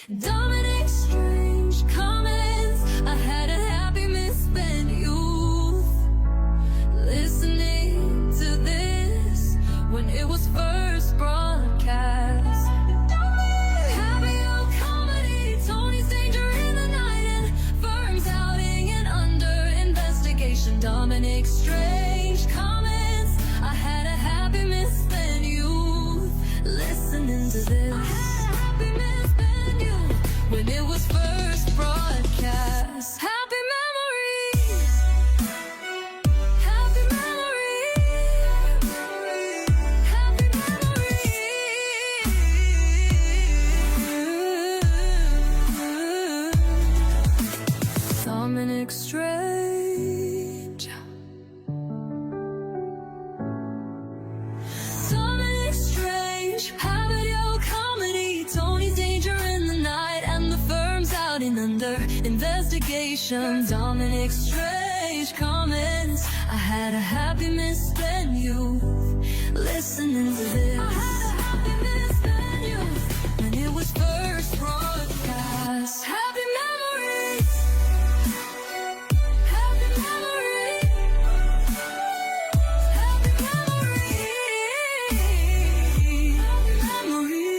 Dominic strange comments. I had a happy misspent youth, listening to this when it was first broadcast. Happy old comedy, Tony's danger in the night, and firms outing and under investigation. Dominic strange comments. I had a happy misspent youth, listening to this when it was first broadcast. Happy memories, happy memories, happy memories. Dominic Strange. Dominic Strange, habit comedy, Tony's danger in the night, and the firm's out and under investigation. Dominic Strange comments. I had a happy misspent youth, listening to this. I had a happy misspent youth when it was first broadcast. Happy memories, happy memories, happy memories, happy memories.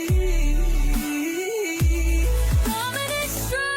Dominic Strange.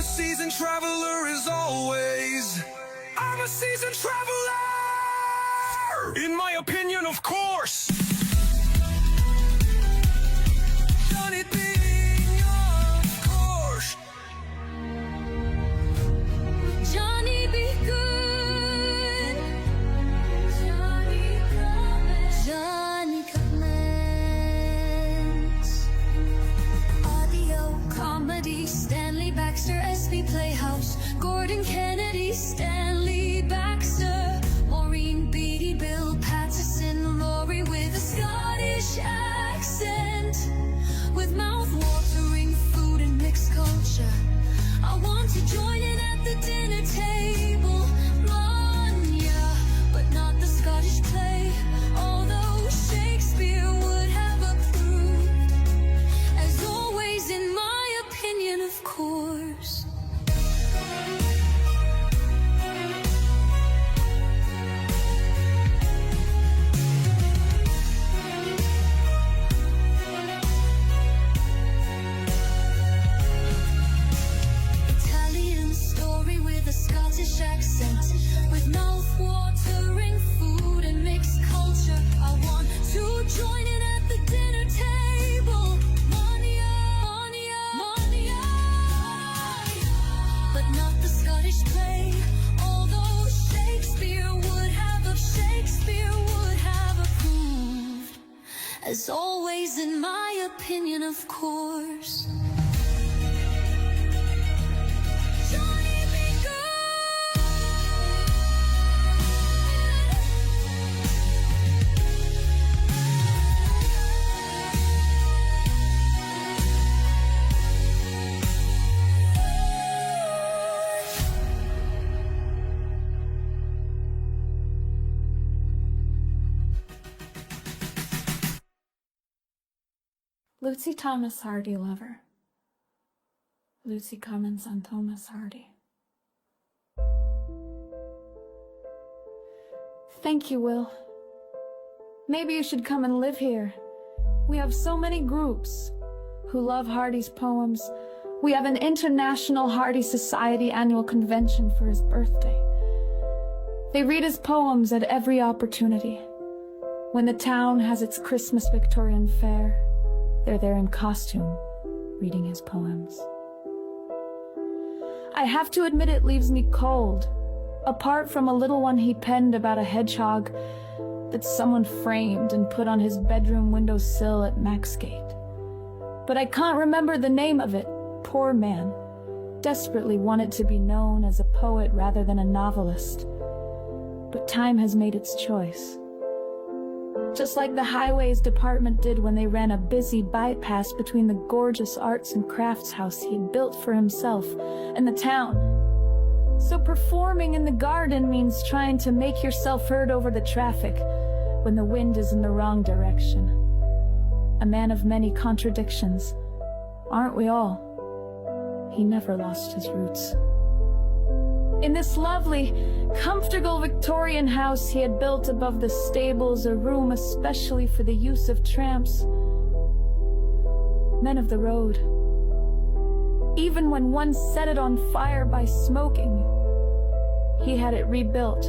Seasoned traveler as always. I'm a seasoned traveler, in my opinion, of course. Johnny being, of course. Johnny be good. Johnny promise. Johnny comments. Audio comedy, Stanley Baxter, SB Playhouse, Gordon Kennedy, Stanley Baxter, Maureen Beatty, Bill Patterson, Laurie with a Scottish accent, with mouth always in my opinion, of course. Johnny be good. Lucy Thomas Hardy lover. Lucy comments on Thomas Hardy. Thank you, Will. Maybe you should come and live here. We have so many groups who love Hardy's poems. We have an International Hardy Society annual convention for his birthday. They read his poems at every opportunity. When the town has its Christmas Victorian fair, they're there in costume, reading his poems. I have to admit it leaves me cold, apart from a little one he penned about a hedgehog that someone framed and put on his bedroom windowsill at Maxgate. But I can't remember the name of it. Poor man. Desperately wanted to be known as a poet rather than a novelist. But time has made its choice. Just like the highways department did when they ran a busy bypass between the gorgeous arts and crafts house he had built for himself and the town. So performing in the garden means trying to make yourself heard over the traffic when the wind is in the wrong direction. A man of many contradictions, aren't we all? He never lost his roots. In this lovely, comfortable Victorian house he had built above the stables, a room especially for the use of tramps, men of the road. Even when one set it on fire by smoking, he had it rebuilt.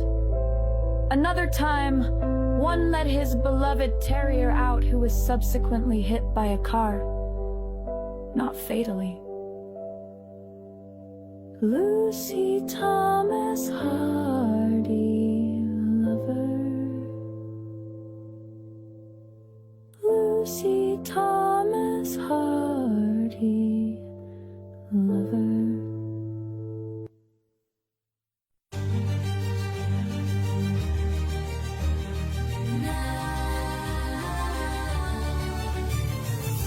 Another time, one let his beloved terrier out, who was subsequently hit by a car. Not fatally. Lucy Thomas Hardy lover. Lucy Thomas Hardy lover.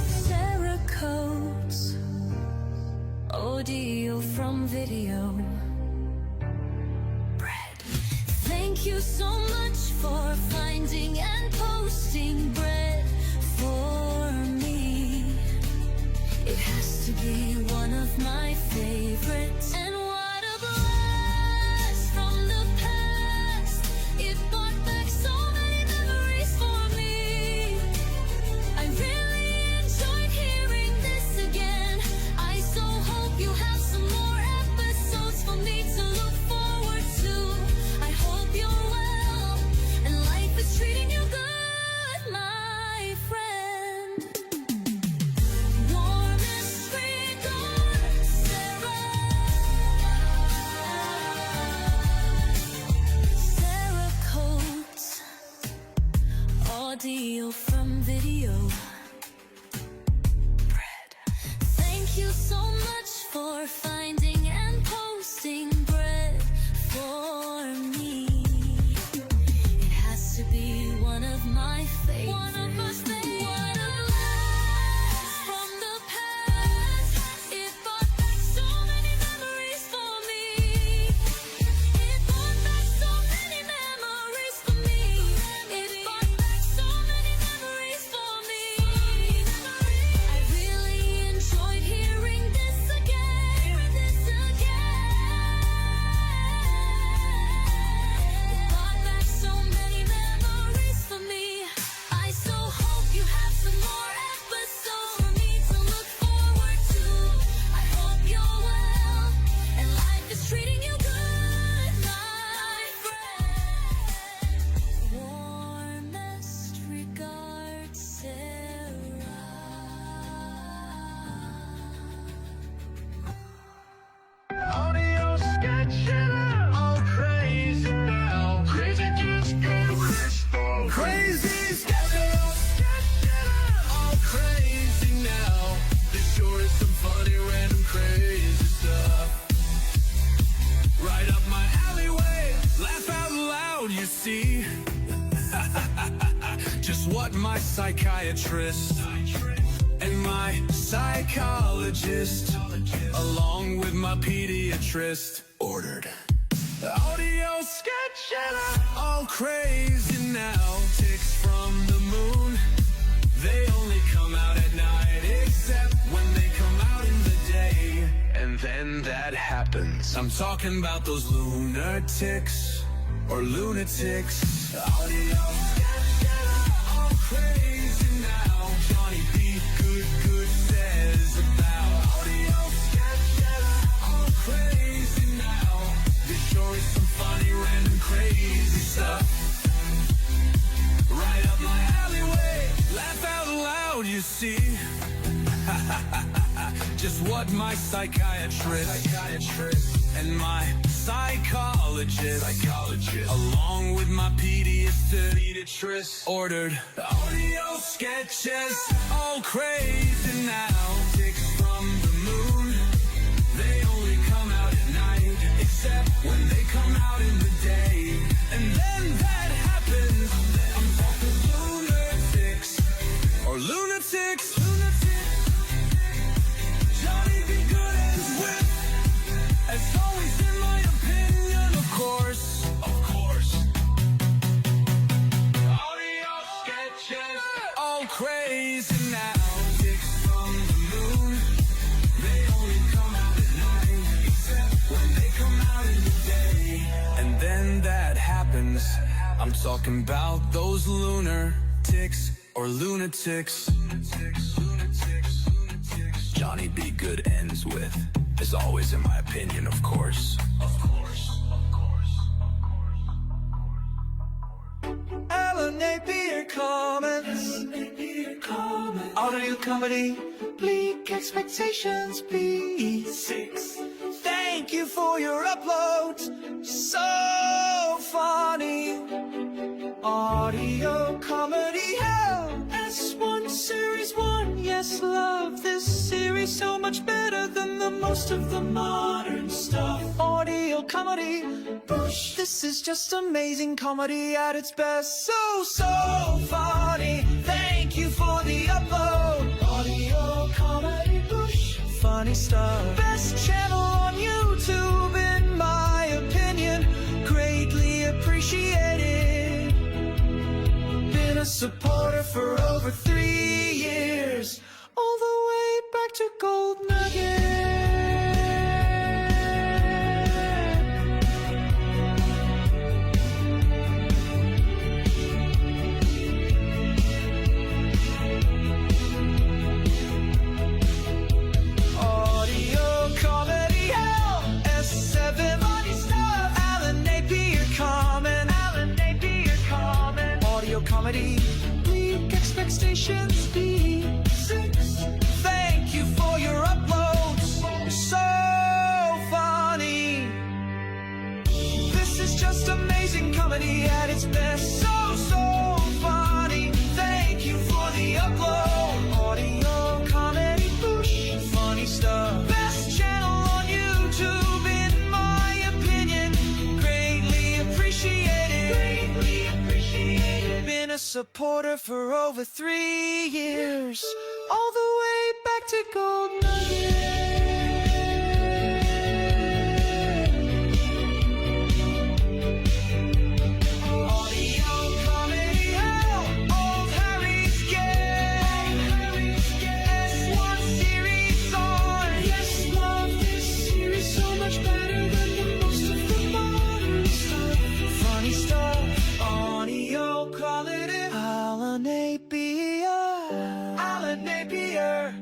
Sarah Coates, audio from video. Bread. Thank you so much for finding and posting bread for me. It has to be one of my favorites. And what a blast from the past. It brought back so many memories for me. I really enjoyed hearing this again. I so hope you have some more episodes for me to look forward to. I hope you're well and life is treating you good, my friend. Warmest regards, Sarah. see just what my psychiatrist and my psychologist, along with my pediatrist, ordered. Audio sketches, all crazy now. Ticks from the moon, they only come out at night, except when they come out in the day. And then that happens. I'm talking about those lunatics or lunatics. Audio sketches, all crazy now. Johnny B. Good says about audio sketches, all crazy now. This sure is some funny, random, crazy stuff. Right up my alleyway, laugh out loud, you see. Just what my psychiatrist and my psychologist, along with my pediatrist, ordered. Audio sketches, all crazy now. Ticks from the moon, they only come out at night, except when they come out in the day. And then that happens. I'm talking lunatics or lunatics. Johnny be good as with, as always in my opinion, of course. Audio sketches, all crazy now. Ticks from the moon, they only come out at night, except when they come out in the day. And then that happens. I'm talking about those lunar ticks or lunatics. Johnny B. Good ends with, as always in my opinion, of course. Alan Napier comments. Audio comedy, bleak expectations, B6. Thank you for your uploads, so funny. Audio comedy hell, S1 series 1. Yes, love this series so much better than the most of the modern stuff. Audio comedy, push. This is just amazing comedy at its best. So funny. Thank you for the upload. Audio comedy, push. Funny stuff. Best channel on YouTube in my opinion. Greatly appreciated. Been a supporter for over 3 years. All the way back to Gold Nugget. Audio comedy hell, S7 funny stuff. Alan Napier comment. Audio comedy, bleak expectations, B6. Thank you for your uploads, so funny. This is just amazing comedy at its best. So funny. Thank you for the upload. Audio comedy push. Funny stuff. Best channel on YouTube in my opinion. Greatly appreciated. Been a supporter for over 3 years. All the way back to Gold Nugget. Audio comedy hell, old Harry's gang. S1 series on. Yes, love this series so much better than the most of the modern stuff. Funny stuff. Audio comedy. Alan Napier.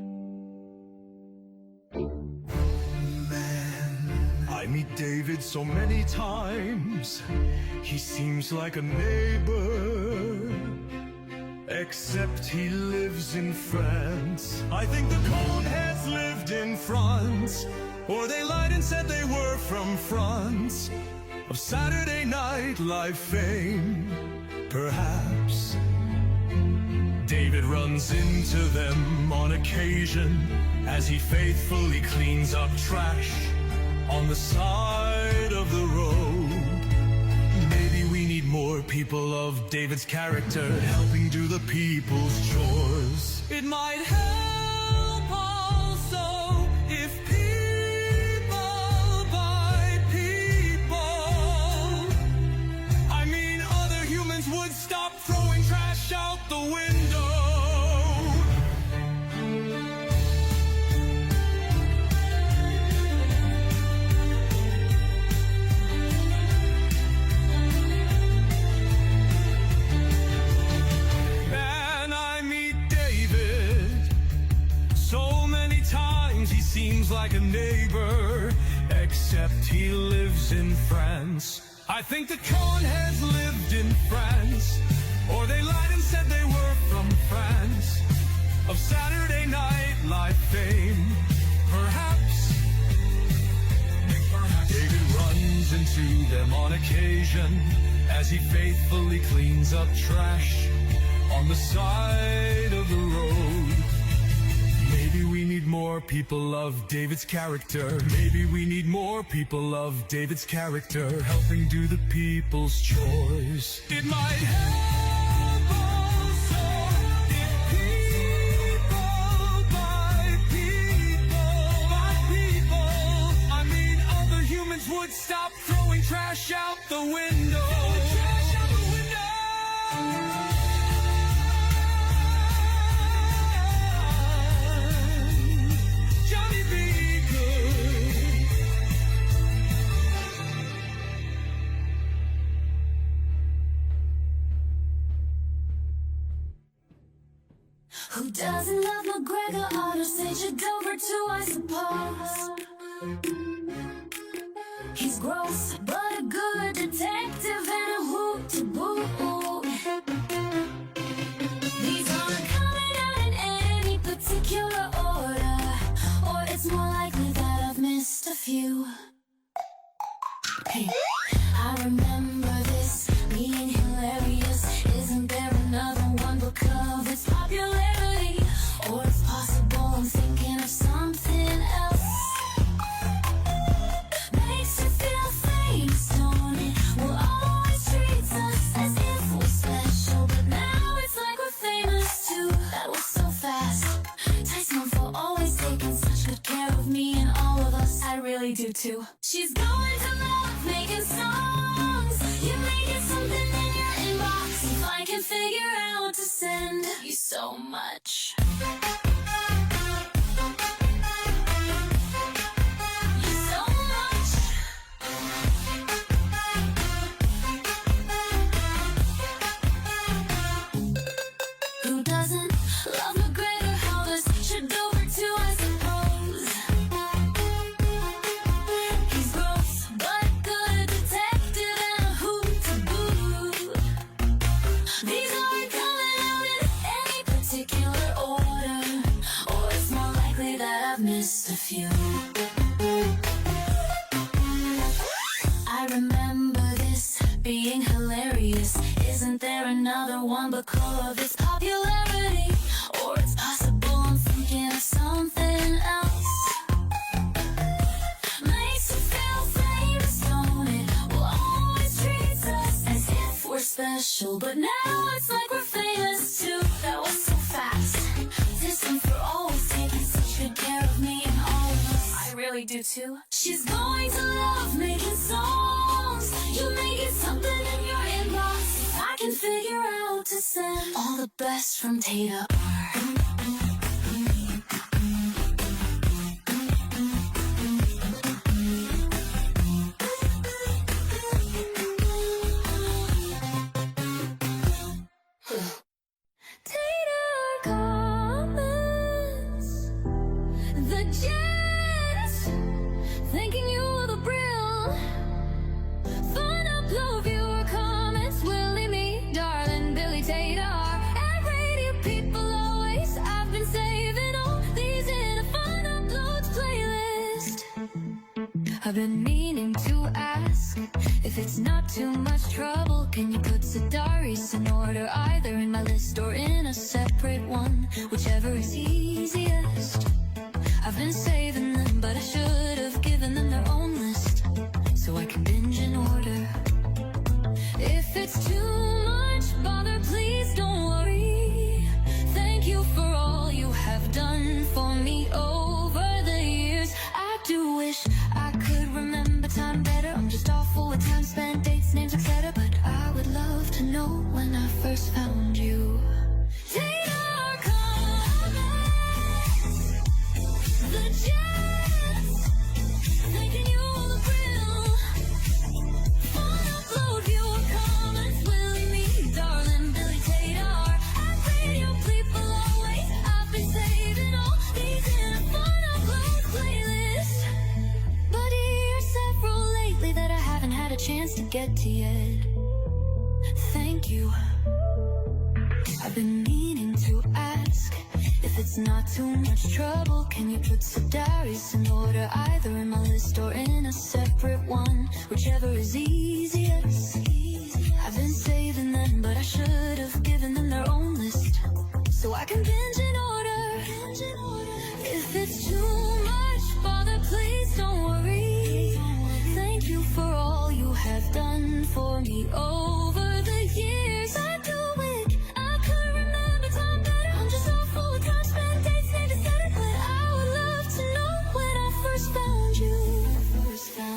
I meet David so many times. He seems like a neighbor, except he lives in France. I think the Coneheads lived in France, or they lied and said they were from France. Of Saturday Night Live fame, perhaps. David runs into them on occasion as he faithfully cleans up trash on the side of the road. Maybe we need more people of David's character, helping do the people's chores. It might help also if people by people. I mean, other humans would stop throwing trash out the window. Seems like a neighbor, except he lives in France. I think the Coneheads lived in France, or they lied and said they were from France. Of Saturday Night Live fame, perhaps. David runs into them on occasion as he faithfully cleans up trash on the side of the road. Maybe we need more people of David's character. Maybe we need more people of David's character, helping do the people's chores. It might help also if people by people. I mean, other humans would stop throwing trash out the window. Who doesn't love McGregor? Ought to sage it over too, I suppose. He's gross, but a good detective and a hoot to boot. These aren't coming out in any particular order, or it's more likely that I've missed a few. Hey, I remember this being hilarious. Isn't there another one because it's popularity? Or it's possible I'm thinking of something else. Makes you feel famous, don't it? Well, always treats us as if we're special, but now it's like we're famous too. That was so fast. Thanks, Mom, for always taking such good care of me and all of us. I really do too. She's going to love making songs. You may get something in your inbox if I can figure out to send you so much. You so much. Who doesn't love McGregor? How does should over too, I suppose. He's gross, but good detective and a hoot to boot. These aren't coming out in any particular order, or it's more likely that I've missed a few. I remember this being hilarious. Isn't there another one because of its popularity? Or it's possible I'm thinking of something else. Makes you feel famous, don't it? Well, always treats us as if we're special, but now it's like we're famous too. That was so fast. Listen for always taking such good care of me and all of us. I really do too. She's going to love making songs. You may get something in your inbox if I can figure out to send all the best from Tata R. Tater comments, the jets, thanking you were the brill. Fun upload viewer comments, Willie me, darling Billy Tater, and radio people always. I've been saving all these in a fun uploads playlist. I've been meaning to ask if it's not too much trouble. Can you put Sadaris in order, either in my list or in a separate one, whichever is easiest? I've been saving them, but I should have given them their own list so I can binge in order. If it's too to know when I first found you. Take our comments, the jets, thinking you're the real. Fun upload your comments, Willie me, darling, Billy Tatar. At radio people always, I've been saving all these in a fun upload playlist. But here's several lately that I haven't had a chance to get to yet. Thank you. I've been meaning to ask if it's not too much trouble. Can you put some diaries in order, either in my list or in a separate one, whichever is easiest. I've been saving them, but I should have given them their own list so I can binge in order. If it's too much bother, please don't worry. Thank you for all you have done for me over the years. I do it, I could remember time better. I'm just so full of time spent, dates need to set it. But I would love to know when I first found you.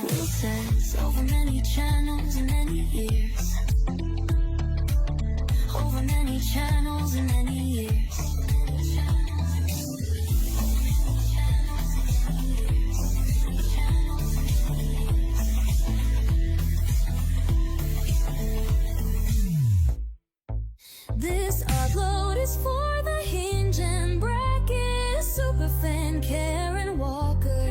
Will says over many channels and many years. Over many channels and many years. This upload is for the hinge and bracket superfan Karen Walker.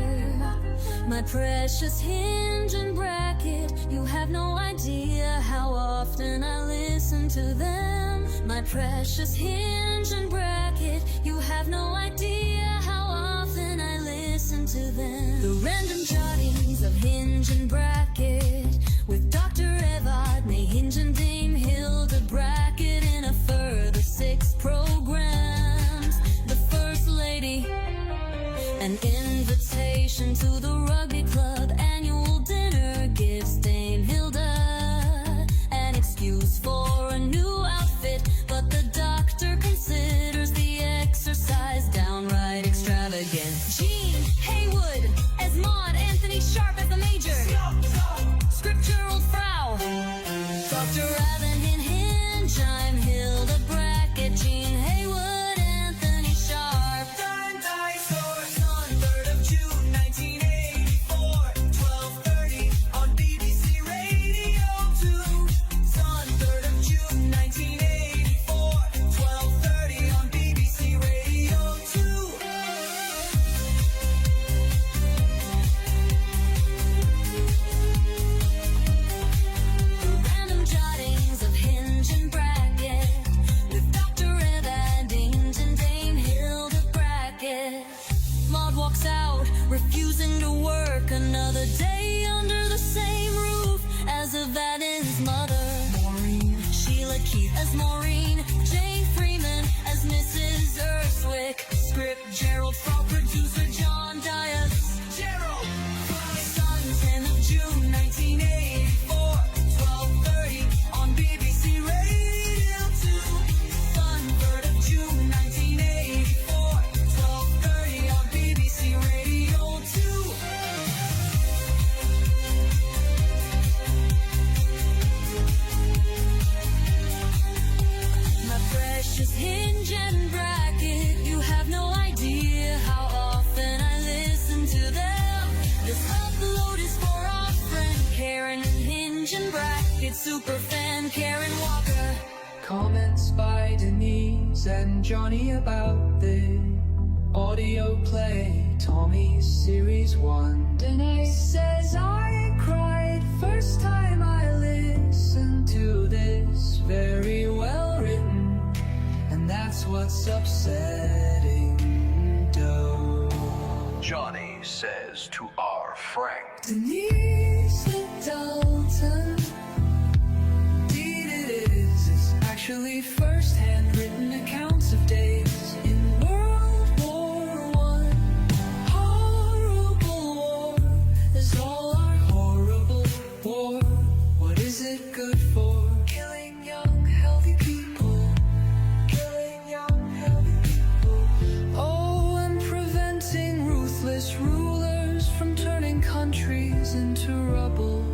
My precious hinge and bracket, you have no idea how often I listen to them. My precious hinge and bracket, you have no idea how often I listen to them. The random jottings of hinge and bracket with Dr. Evad, May Hinge and Dame Hilda bracket in a further 6 programs. The First Lady, an invitation to the rugby club annual dinner gives Dame Hilda an excuse for a new outfit, but the doctor considers the exercise downright extravagant. Gene Haywood as Maud, Anthony Sharp as the Major. Scriptural Frau, Dr. Evan in Hinge, I'm Hilda Brackett, Gene Haywood, Anthony Sharp. Dinosaurs on 3rd of June 1984, 12:30 on BBC Radio 2. On 3rd of June 1984, 12:30 on BBC Radio 2. Random jottings of hinge and bracket with Dr. Evan, Hinge and Dame Hilda Bracket. Maud walks out, refusing to work another day under the same roof as Evan's mother. Maureen, Sheila Keith as Maureen, Jane Freeman as Mrs. Erswick. Script Gerald Frau, producer John Dias. Gerald, Sun 10th of June 1984, 12:30 on BBC Radio 2. Sun 3rd of June 1984, 12:30 on BBC Radio 2. My precious hinge and bracket, you have no idea how often I listen to them. This upload is for our friend Karen, hinge and bracket superfan Karen Walker. Comments by Denise and Johnny about the audio play, Tommy's Series 1. Denise says, I cried first time I listened to this. Very well written, and that's what's upsetting, Doe. Johnny says to our Frank. Denise Dalton, indeed it is. It's actually first-hand written accounts of days in World War I. Horrible war is all our horrible war. What is it good for? Killing young, healthy people. Killing young, healthy people. Oh, and preventing ruthless rulers from turning countries into rubble.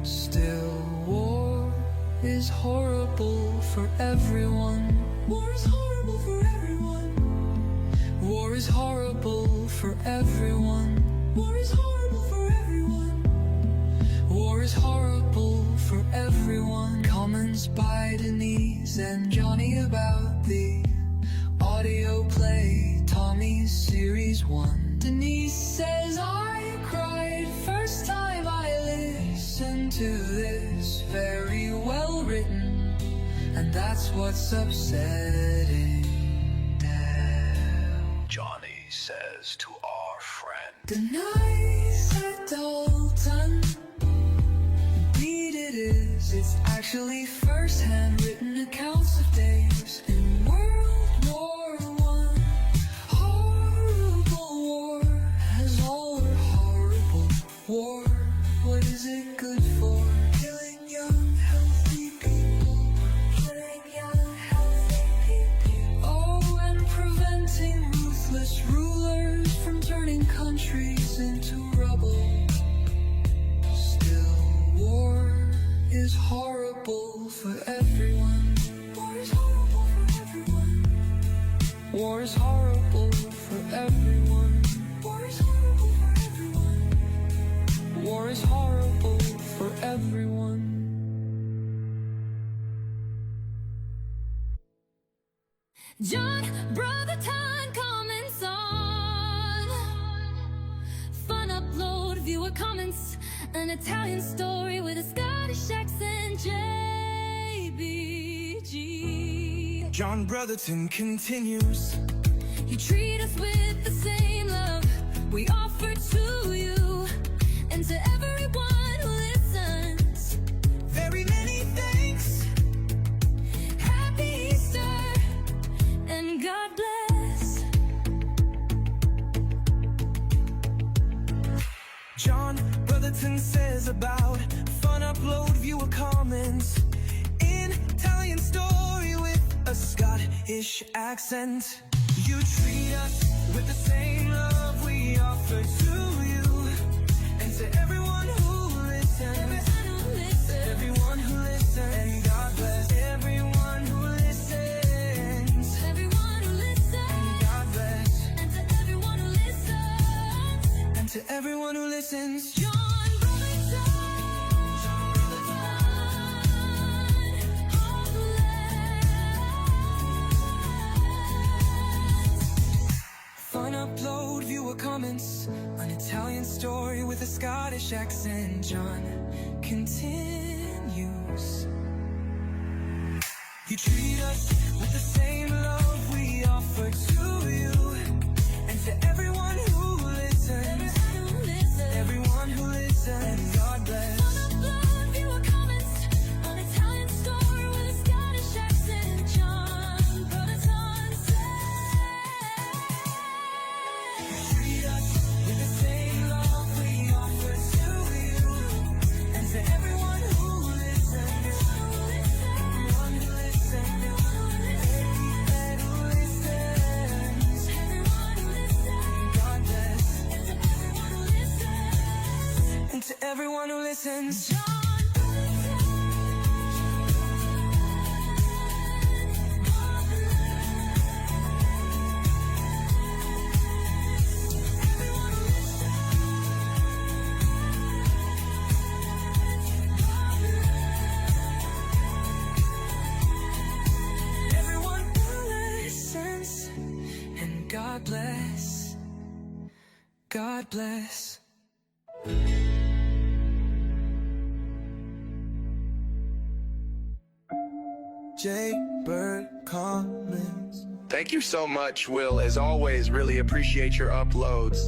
Still, war is horrible for everyone. War is horrible for everyone. War is horrible for everyone. War is horrible for everyone. War is horrible for everyone. Comments by Denise and Johnny about the audio play Tommy's Series 1. Denise says, I cried first time I listened to this. Very well written, and that's what's upsetting. Johnny says to our friend. The night at Dalton, indeed it is. It's actually first-hand written accounts of days in World War I. Horrible war has all we're horrible. War, what is it good for? Killing young, healthy people. Killing young, healthy people. Oh, and preventing ruthless rulers from turning countries into rubble. Still, war is horrible for everyone. War is horrible for everyone. War is horrible for everyone. War is horrible for everyone. War is horrible for everyone. John Brotherton comments on fun upload, viewer comments, an Italian story with a Scottish accent. JBG. John Brotherton continues. You treat us with the same love we offer to you and to everyone who listens. Very many thanks. Happy Easter and God bless. John Brotherton says about fun upload, viewer comments, in Italian story with a Scottish accent. You treat us with the same love we offer to you and to everyone who listens. Everyone who listens. And God bless everyone who listens. Everyone who listens. And God bless. And to everyone who listens. And to everyone who listens. John Brotherton. God bless. Fun upload, viewer comments, an Italian story with a Scottish accent. John continues. You treat us with the same love we offer to you and to everyone who listens. Everyone who listens. And God bless. Fun upload, viewer comments, an Italian story with a Scottish accent. John Brotherton Treat us with the same love we offer to you and to everyone who listens. Everyone who listens. Everyone who listens. Everyone who listens. God bless. And to everyone who listens. And to everyone who listens. John Brotherton. God bless. Everyone who Everyone who listens. And God bless. God bless. J Bird comments. Thank you so much, Will. As always, really appreciate your uploads.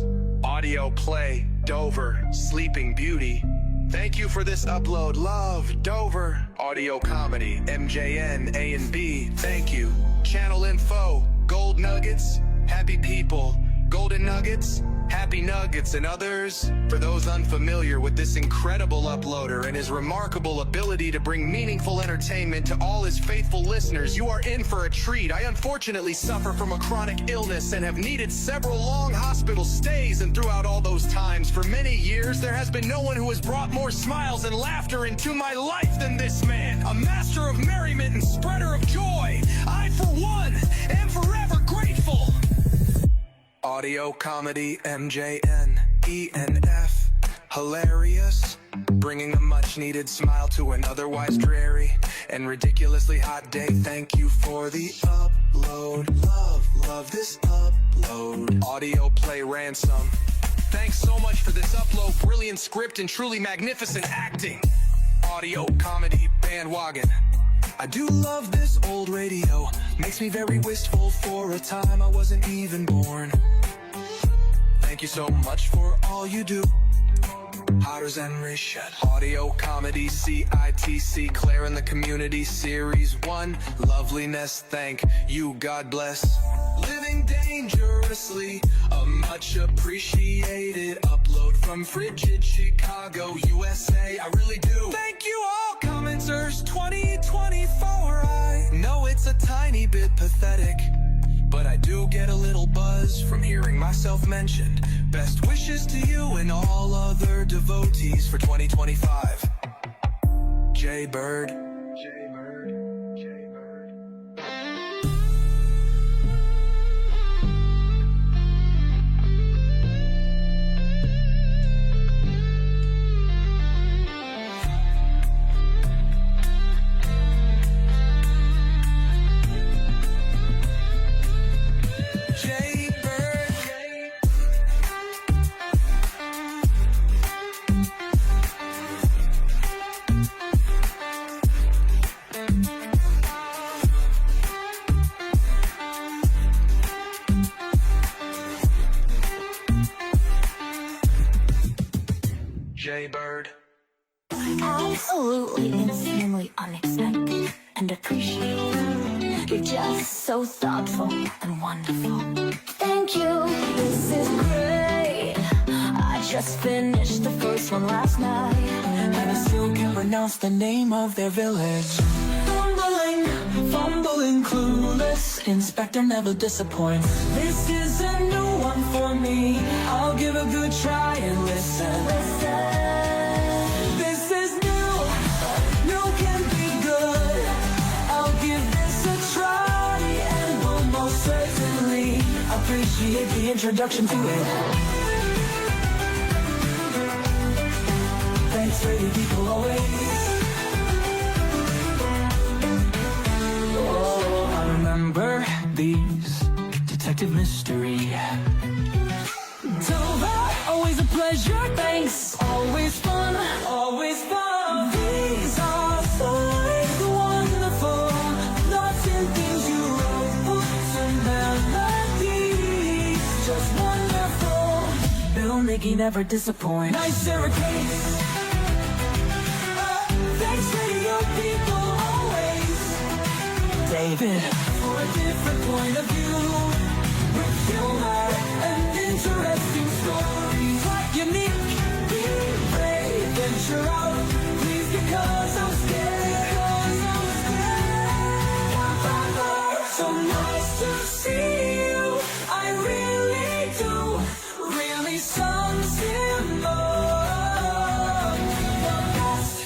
Audio play, Dover, Sleeping Beauty. Thank you for this upload. Love, Dover. Audio comedy, MJN, A and B. Thank you. Channel info, Gold Nuggets, Happy People, Golden Nuggets, Happy Nuggets, and others. For those unfamiliar with this incredible uploader and his remarkable ability to bring meaningful entertainment to all his faithful listeners, you are in for a treat. I unfortunately suffer from a chronic illness and have needed several long hospital stays, and throughout all those times, for many years, there has been no one who has brought more smiles and laughter into my life than this man. A master of merriment and spreader of joy. I, for one, am forever grateful. Audio comedy MJNENF. Hilarious, bringing a much-needed smile to an otherwise dreary and ridiculously hot day. Thank you for the upload. Love this upload. Audio play ransom. Thanks so much for this upload. Brilliant script and truly magnificent acting. Audio comedy bandwagon. I do love this old radio. Makes me very wistful for a time I wasn't even born. Thank you so much for all you do. Hotters and Rishad. Audio comedy CITC. Claire in the Community Series 1. Loveliness, thank you, God bless. Living dangerously. A much appreciated upload from frigid Chicago, USA. I really do. Thank you all, commenters 2024. I know it's a tiny bit pathetic, but I do get a little buzz from hearing myself mentioned. Best wishes to you and all other devotees for 2025. Jay Bird. Jay Bird. Jay Bird. Jay Bird. Absolutely insanely unexpected and appreciated. You're just so thoughtful and wonderful. Thank you, this is great. I just finished the first one last night, And I still can't pronounce the name of their village. Fumbling, clueless. Inspector never disappoints. This is a new one for me. I'll give a good try and listen. This is new. New can be good. I'll give this a try and will most certainly appreciate the introduction to it. Thanks, radio people, always. Oh, I remember these detective mystery. Tova, always a pleasure. Thanks, always fun, always fun. These are so wonderful. Lots and things you wrote, books and melodies, just wonderful. Bill Nicky never disappoint. Nice Sarah Case. Thanks, radio people, always. David, for a different point of view, with humor and interesting stories. Quite unique, be brave, venture out, please, because I'm scared. So nice to see you, I really do, really something more. The best,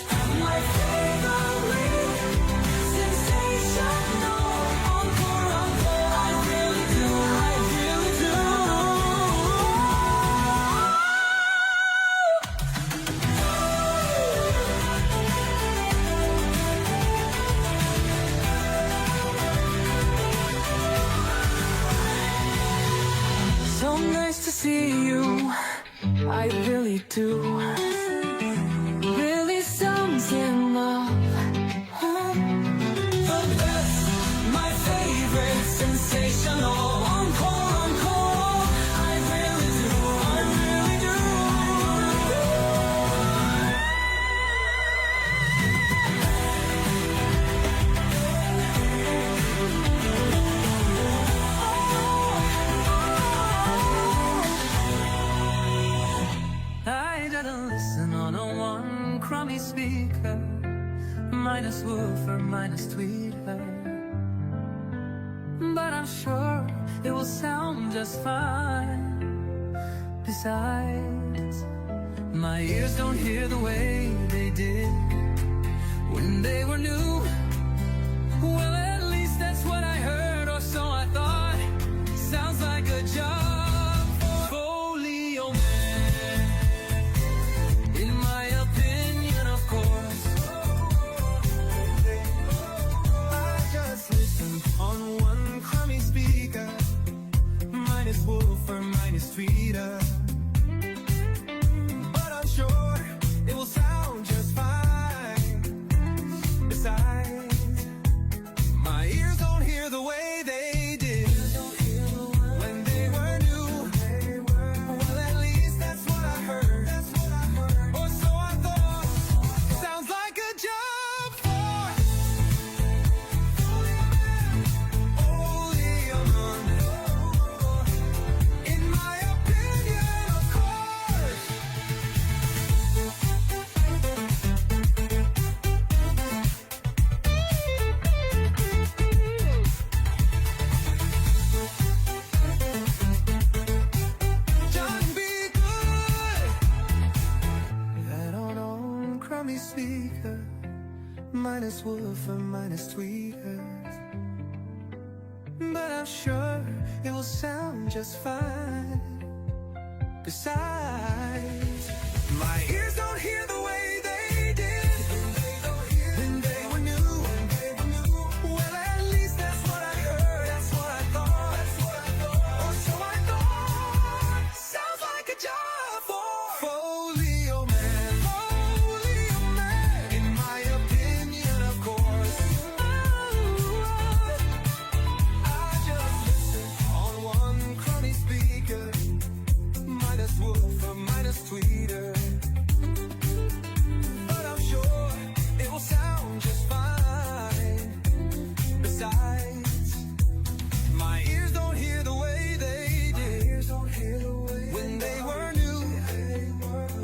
my favorite, sensational, encore, I really do, I really do. So nice to see you, I really do. Really sounds in love. The best, my favorite, sensational, encore, encore. I really do, I really do. speaker, minus woofer, minus tweeter. But I'm sure it will sound just fine. Besides, my ears don't hear the way they did when they were new. Well, at least that's what I heard, or so I thought. Sounds like a job for Folio Man, in my opinion, of course. I just listened on one crummy speaker, minus woofer, minus tweeter. But I'm sure it will sound just fine. Besides, my ears don't hear the way they did when they were new. Well, at least that's what I heard, or so I thought. Sounds like a job for Folio Man, in my opinion, of course. Johnny be good. I don't own crummy speaker, minus woofer, minus tweeters. But I'm sure it will sound just fine. Besides, my ears don't hear the way they did when they were new. Well, at least that's what I heard, that's what I thought, or so I thought. Sounds like a job for Folio Man, in my opinion, of course. I just listened on one crummy speaker, minus woofer, minus tweeter. But I'm sure it will sound just fine. Besides, my ears don't hear the way they did when they were new.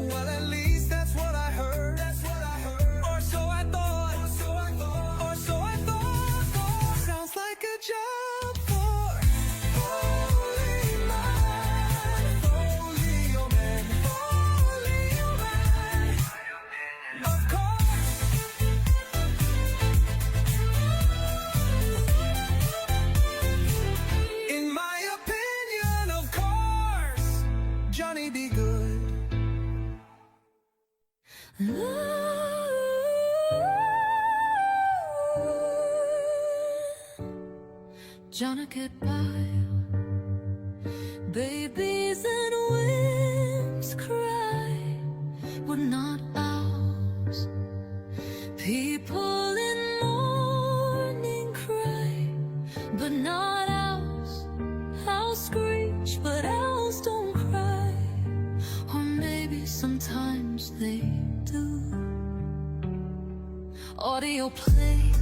Well, at least that's what I heard, or so I thought, or so I thought. Sounds like a job for Folio Man, of course. In my opinion, of course. Johnny be good. Johnny get by. Babies and winds cry, but not ours. People in mourning cry, but not owls. Owls screech, but owls don't cry. Or maybe sometimes they do. Audio play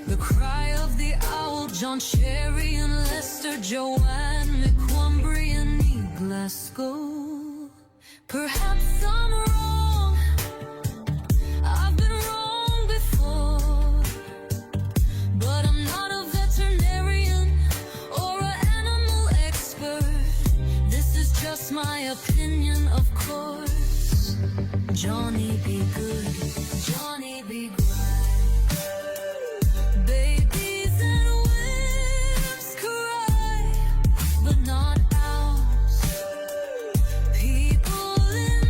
the cry of the owl, John Cherry and Lester, Joanne, McQuambry and Neil Glasgow. Perhaps I'm wrong, I've been wrong before, but I'm not a veterinarian or an animal expert. This is just my opinion, of course. Johnny be good, Johnny be good. Babies and winds cry, but not owls. People in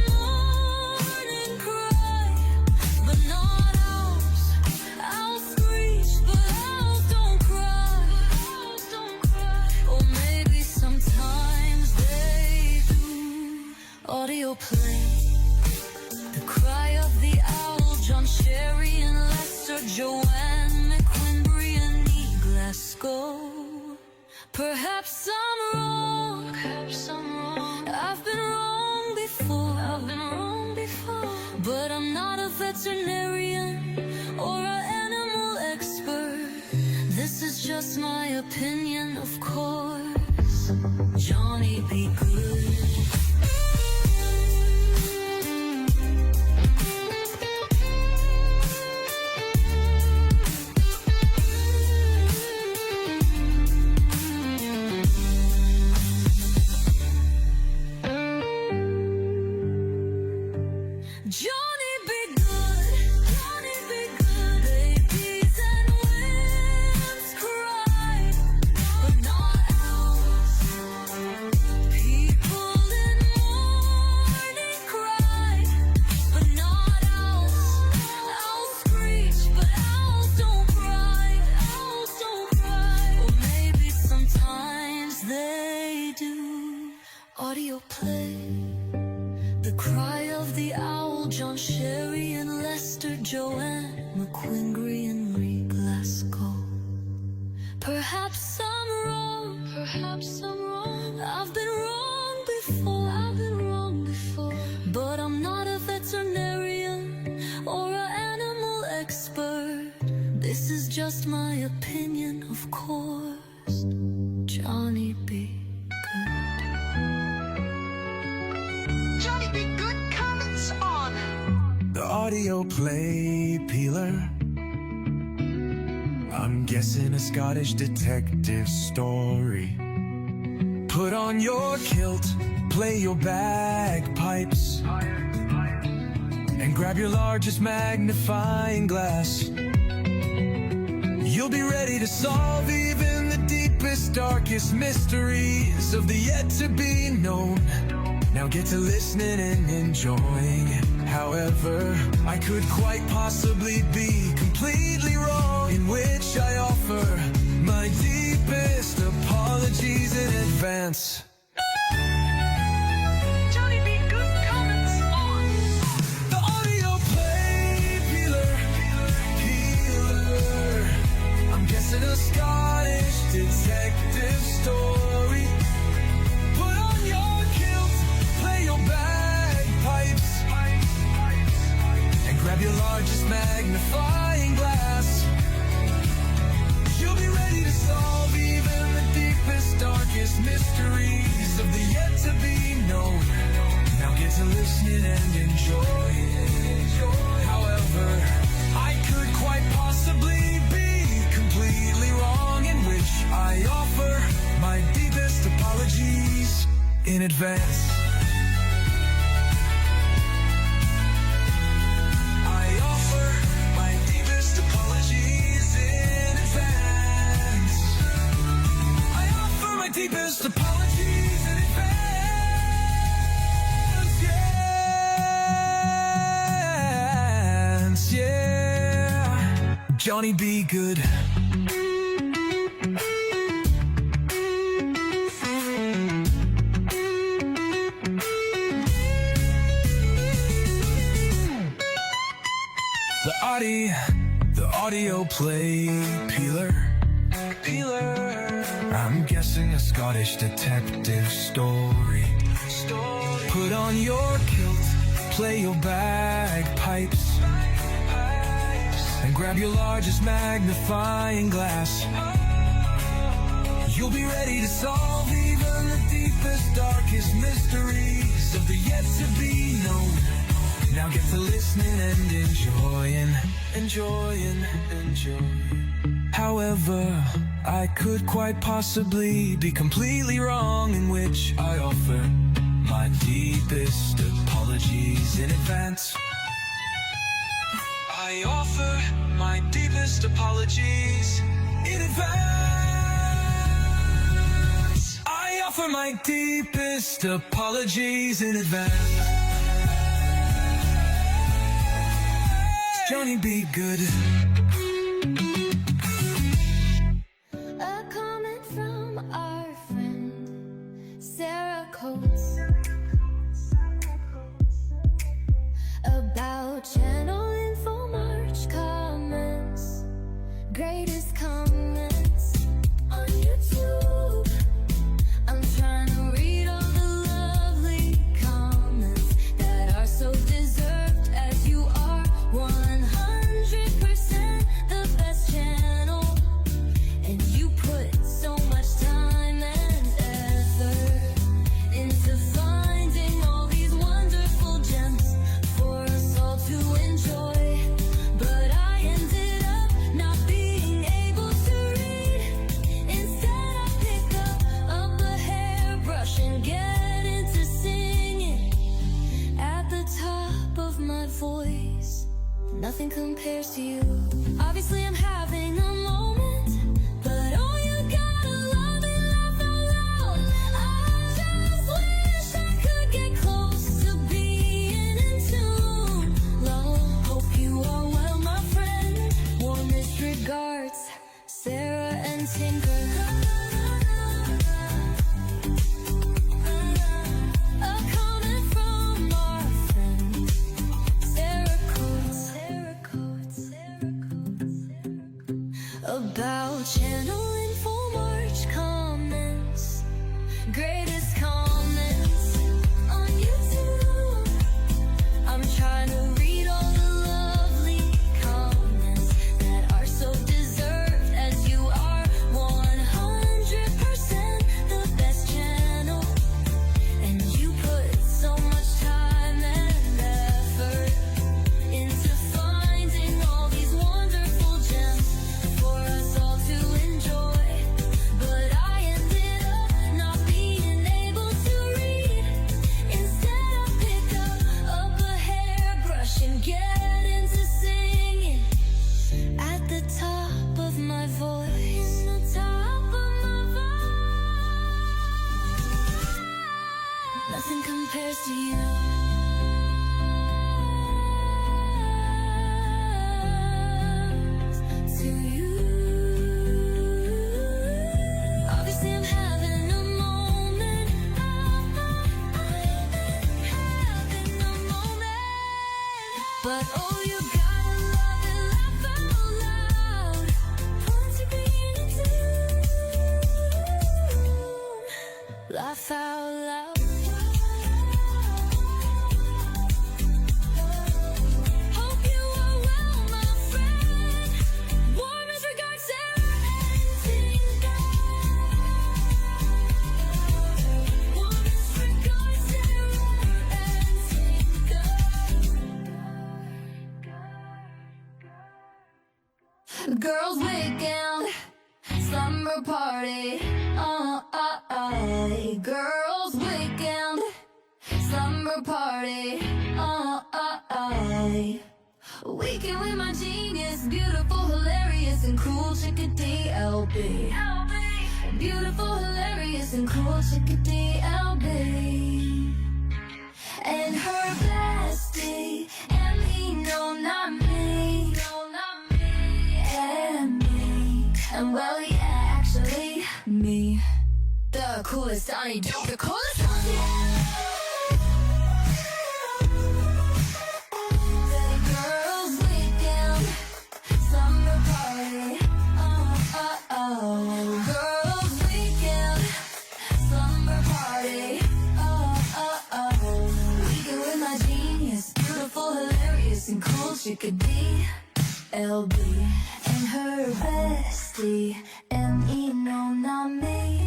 Perhaps I'm wrong, I've been wrong before, but I'm not a veterinarian or an animal expert. This is just my opinion, of course. Johnny B. Johnny Be Good comments on The audio play peeler. I'm guessing a Scottish detective story. Put on your kilt, play your bagpipes, and grab your largest magnifying glass. You'll be ready to solve even the deepest, darkest mysteries of the yet to be known. Now get to listening and enjoying. However, I could quite possibly be completely wrong, in which I offer my deepest apologies in advance. Johnny Be Good comments on The audio play peeler. I'm guessing a Scottish detective story. Put on your kilt, play your bagpipes, and grab your largest magnifying glass. You'll be ready to solve even the deepest, darkest mysteries of the yet to be known. Now get to listening and enjoying. However, I could quite possibly be completely wrong, in which I offer my deepest apologies in advance. I offer my deepest apologies in advance. I offer my deepest apologies in advance. Yeah. Johnny Be Good. The audio play peeler. I'm guessing a Scottish detective story. Put on your kilt, play your bagpipes, and grab your largest magnifying glass. You'll be ready to solve even the deepest, darkest mysteries of the yet to be known. Now get to listening and enjoying. However, I could quite possibly be completely wrong, in which I offer my deepest apologies in advance. I offer my deepest apologies in advance. I offer my deepest apologies in advance. Johnny Be Good. A comment from our friend Sarah Coates about channel info March comments, greatest comments on YouTube. I'm trying to read all the lovely comments that are so deserved, as you are 100% the best channel, and you put so much time and effort into finding all these wonderful gems for us all to enjoy. But I ended up not being able to read. Instead I pick up the hairbrush and get into singing at the top of my voice. Nothing compares to you. Obviously I'm having a moment, but oh, you gotta love it, laugh out loud. I just wish I could get close to being in tune. Love, hope you are well, my friend. Warmest regards, Sarah and Tinker. A comment from our friend Sarah Coates about channel info search comments, greatest comments on YouTube. I'm trying to read all the lovely comments that are so deserved, as you are 100% the best channel. And you put so much time and effort into finding all these wonderful gems for us all to enjoy. But I ended up not being able to read. Instead I pick up a hairbrush and get into singing at the top of my voice. The top of my voice. Nothing compares to you. To you. Obviously I'm having a moment. Having a moment. But oh, you gotta love it, laugh out loud. Once you're being into, laugh out loud. Hope you are well, my friend. Warmest regards, Sarah and Tinka. Warmest regards, Sarah and Tinka. Girls' weekend, slumber party. Girls' weekend, slumber party. Weekend with my genius, beautiful, hilarious, and cool chickadee LB. Beautiful, hilarious, and cool chickadee LB. And her bestie, and me, no, not me. And me. And well, yeah, actually, me. The coolest Donnie Duke, the coolest Donnie. The girls' weekend, slumber party. Girls' weekend, slumber party. Weekend with my genius, beautiful, hilarious, and cool chickadee LB. And her bestie, M.E. no, not me.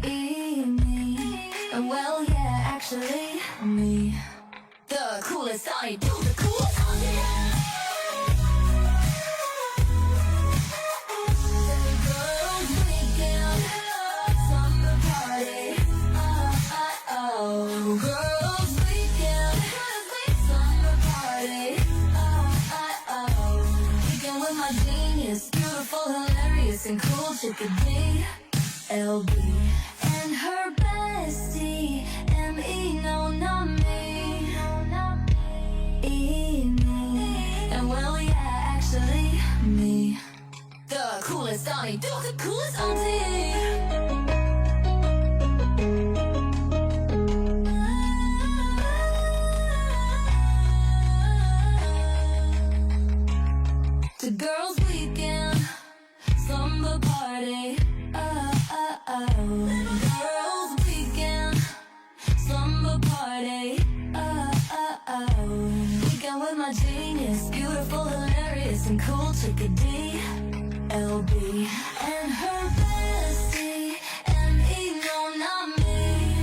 Me. And well, yeah, actually, me. The coolest I do, the coolest I do. The girls' weekend, slumber party. Girls' weekend, slumber party. Weekend with my genius, beautiful, hilarious, and cool chickadee LB. And her bestie, M.E. no, not me. Me. And well, yeah, actually, me. The coolest Donnie Duke, the coolest auntie. The girls' weekend, slumber party. Girls' weekend, slumber party. Weekend with my genius, beautiful, hilarious, and cool chickadee LB. And her bestie, M.E. no, not me.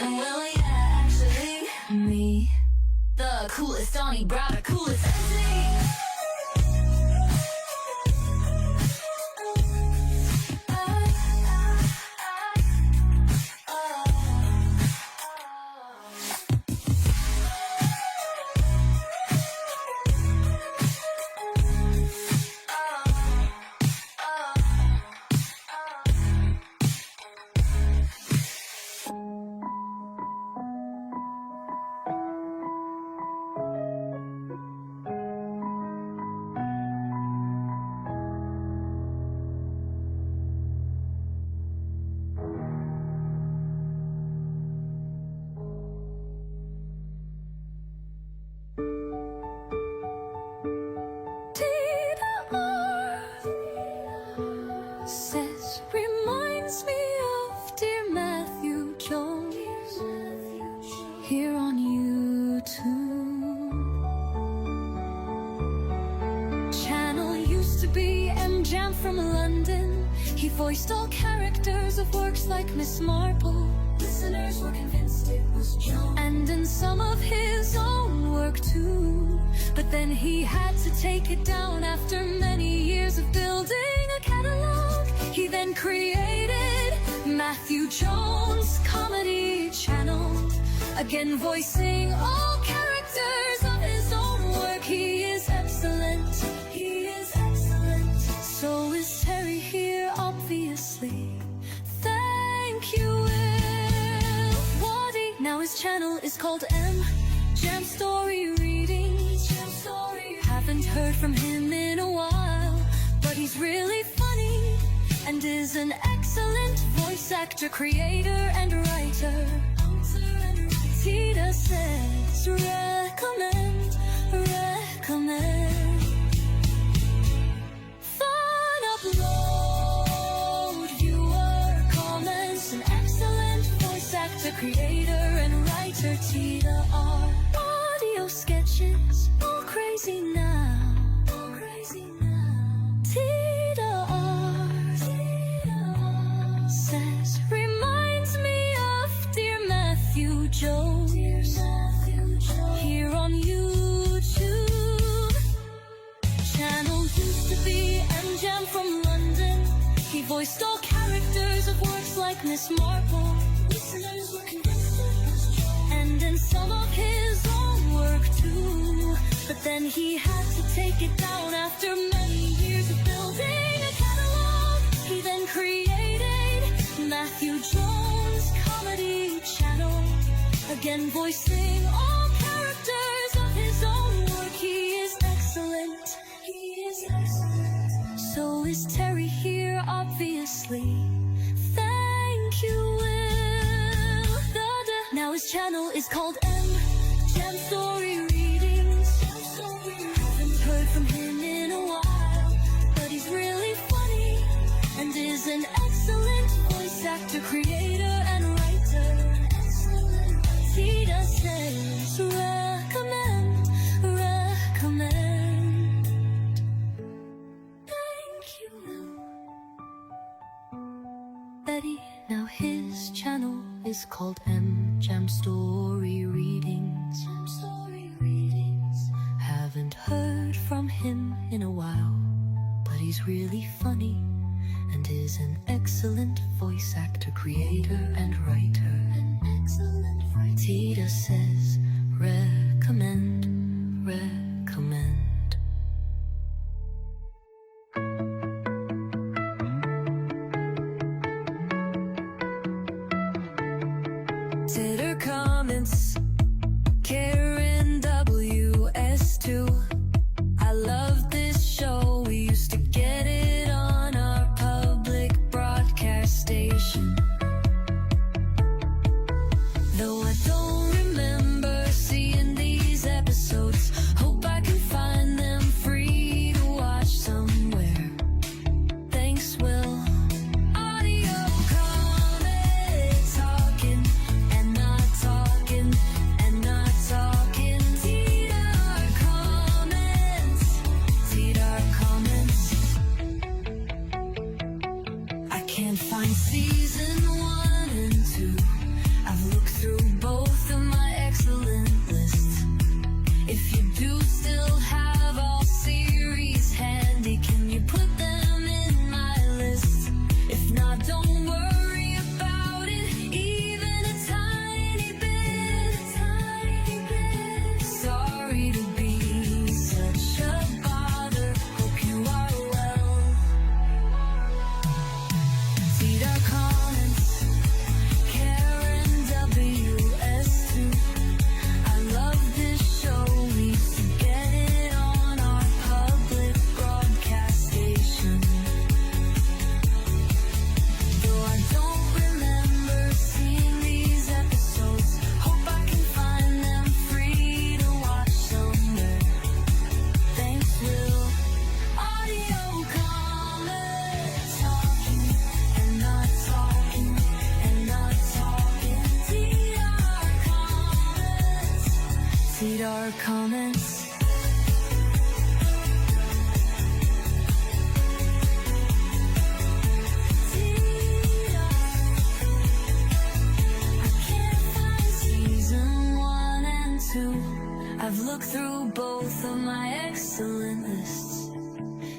And well, yeah, actually, me. The coolest Donnie Brown, the coolest MC. used to be M. Jam from London. He voiced all characters of works like Miss Marple. Listeners were convinced it was Joan, and in some of his own work too. But then he had to take it down after many years of building a catalog. He then created Matthew Jones Comedy Channel, again voicing all characters of his own work. He is excellent, he is excellent. So is Terry here, obviously. Thank you, Will Waddy. Now his channel is called M. Jam Story Readings. Haven't heard from him in a while, but he's really funny and is an excellent voice actor, creator, and writer. Tita says, recommend. Fun upload, viewer comments, an excellent voice actor, creator, and writer. Tita R. Audio sketches, all crazy now. Tita R. Says, reminds me of dear Matthew Jones. Here on YouTube. Channel used to be M. Jam from London. He voiced all characters of works like Miss Marple. Listeners were convinced it was Joan, and in some of his own work too. But then he had to take it down after many years of building a catalog. He then created Matthew Jones Comedy Channel, again voicing all characters of his own work. He is excellent, he is excellent. So is Terry here, obviously. Thank you, Will. Now his channel is called M. Jam Story Readings. Haven't heard from him in a while, but he's really funny and is an excellent voice actor, creator, and writer. Tita says, recommend. Thank you, Betty. Now his channel is called M. Jam Story Readings. Haven't heard from him in a while, but he's really funny and is an excellent voice actor, creator, and writer. Tita says, recommend. Twitter comments, Karen WS2. I love this show, we used to get it on our public broadcast station. Though I don't remember seeing these episodes, hope I can find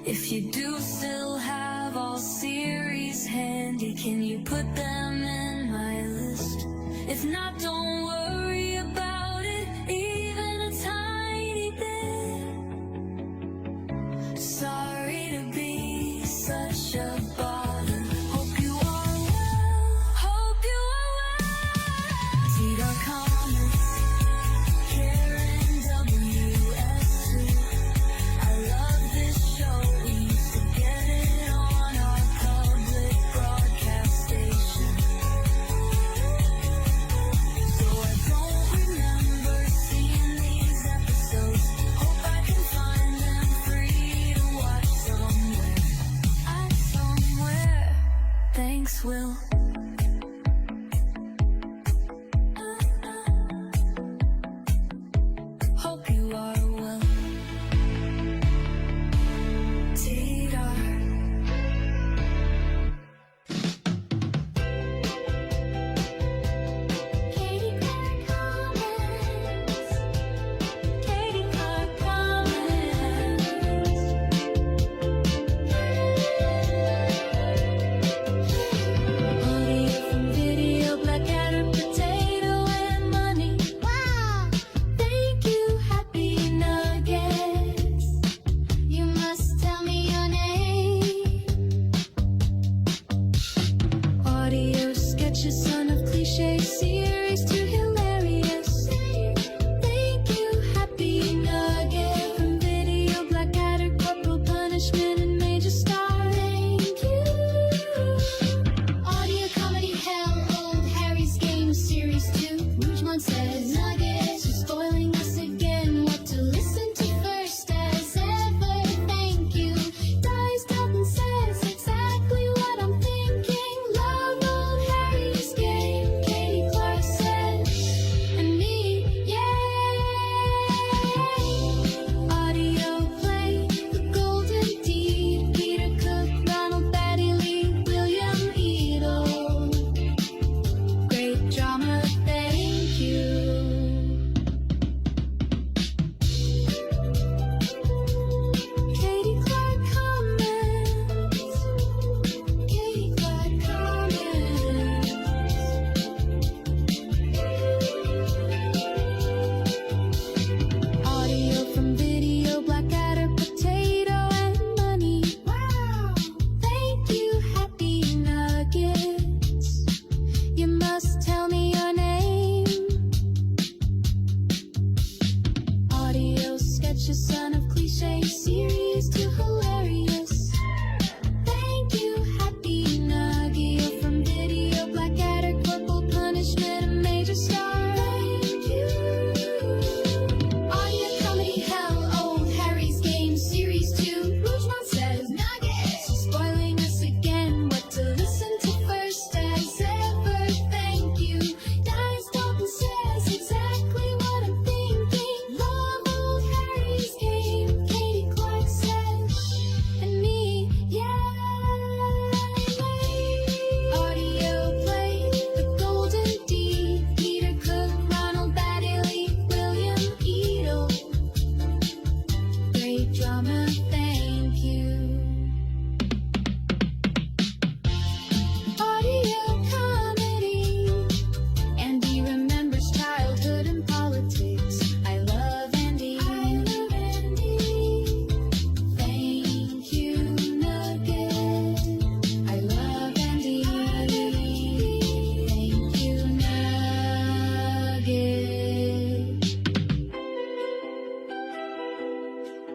If you do still have all series handy, can you put them in my list? If not, don't worry about it, even a tiny bit. Sorry to be such a bother. Hope you are well. Hope you are well. Cedar Commons, Karen WS2. I love this show. We used to get it on our public broadcast station. So I don't remember seeing these episodes. Hope I can find them free to watch somewhere. Somewhere. Thanks, Will. Hope you are well. Cedar. Katie Clark comments. Katie Clark comments. Audio from video, Blackadder, potato, and money. Wow! Thank you, happy nuggets. You must tell me your name. Audio sketches, son of cliche series, too hilarious. Thank you, happy nugget. From video, Blackadder, corporal punishment, and major star. Thank you. Audio comedy, hell, old Harry's game series 2. Rougemont says nuggets are spoiling us again. What to listen to first as ever. Thank you. Dice Dalton says exactly what I'm thinking. Love old Harry's game. Katie Clark says, and me, yay. Audio play, The Golden Deed. Peter Cook, Ronald Batty Lee, William Edel. Great drama, thank you. Katie Clark comments. Katie Clark comments. Audio from video, Blackadder, potato, and money. Wow! Thank you, happy nuggets. You must tell me your name. Audio sketches, son of cliche series, too hilarious. Thank you, happy nugget. From video, Blackadder, corporal punishment, and major star. Thank you. Audio comedy, hell, old Harry's game series 2. Rougemont says nuggets are spoiling us again. What to listen to first as ever. Thank you. Dice Dalton says exactly what I'm thinking. Love old Harry's game. Katie Clark says, and me, yay. Audio play, The Golden Deed. Peter Cook, Ronald Batty Lee, William Edel. Great drama, thank you. Audio comedy. Andy remembers childhood and politics. I love Andy. Thank you, Nugget. I love Andy. Thank you, Nugget.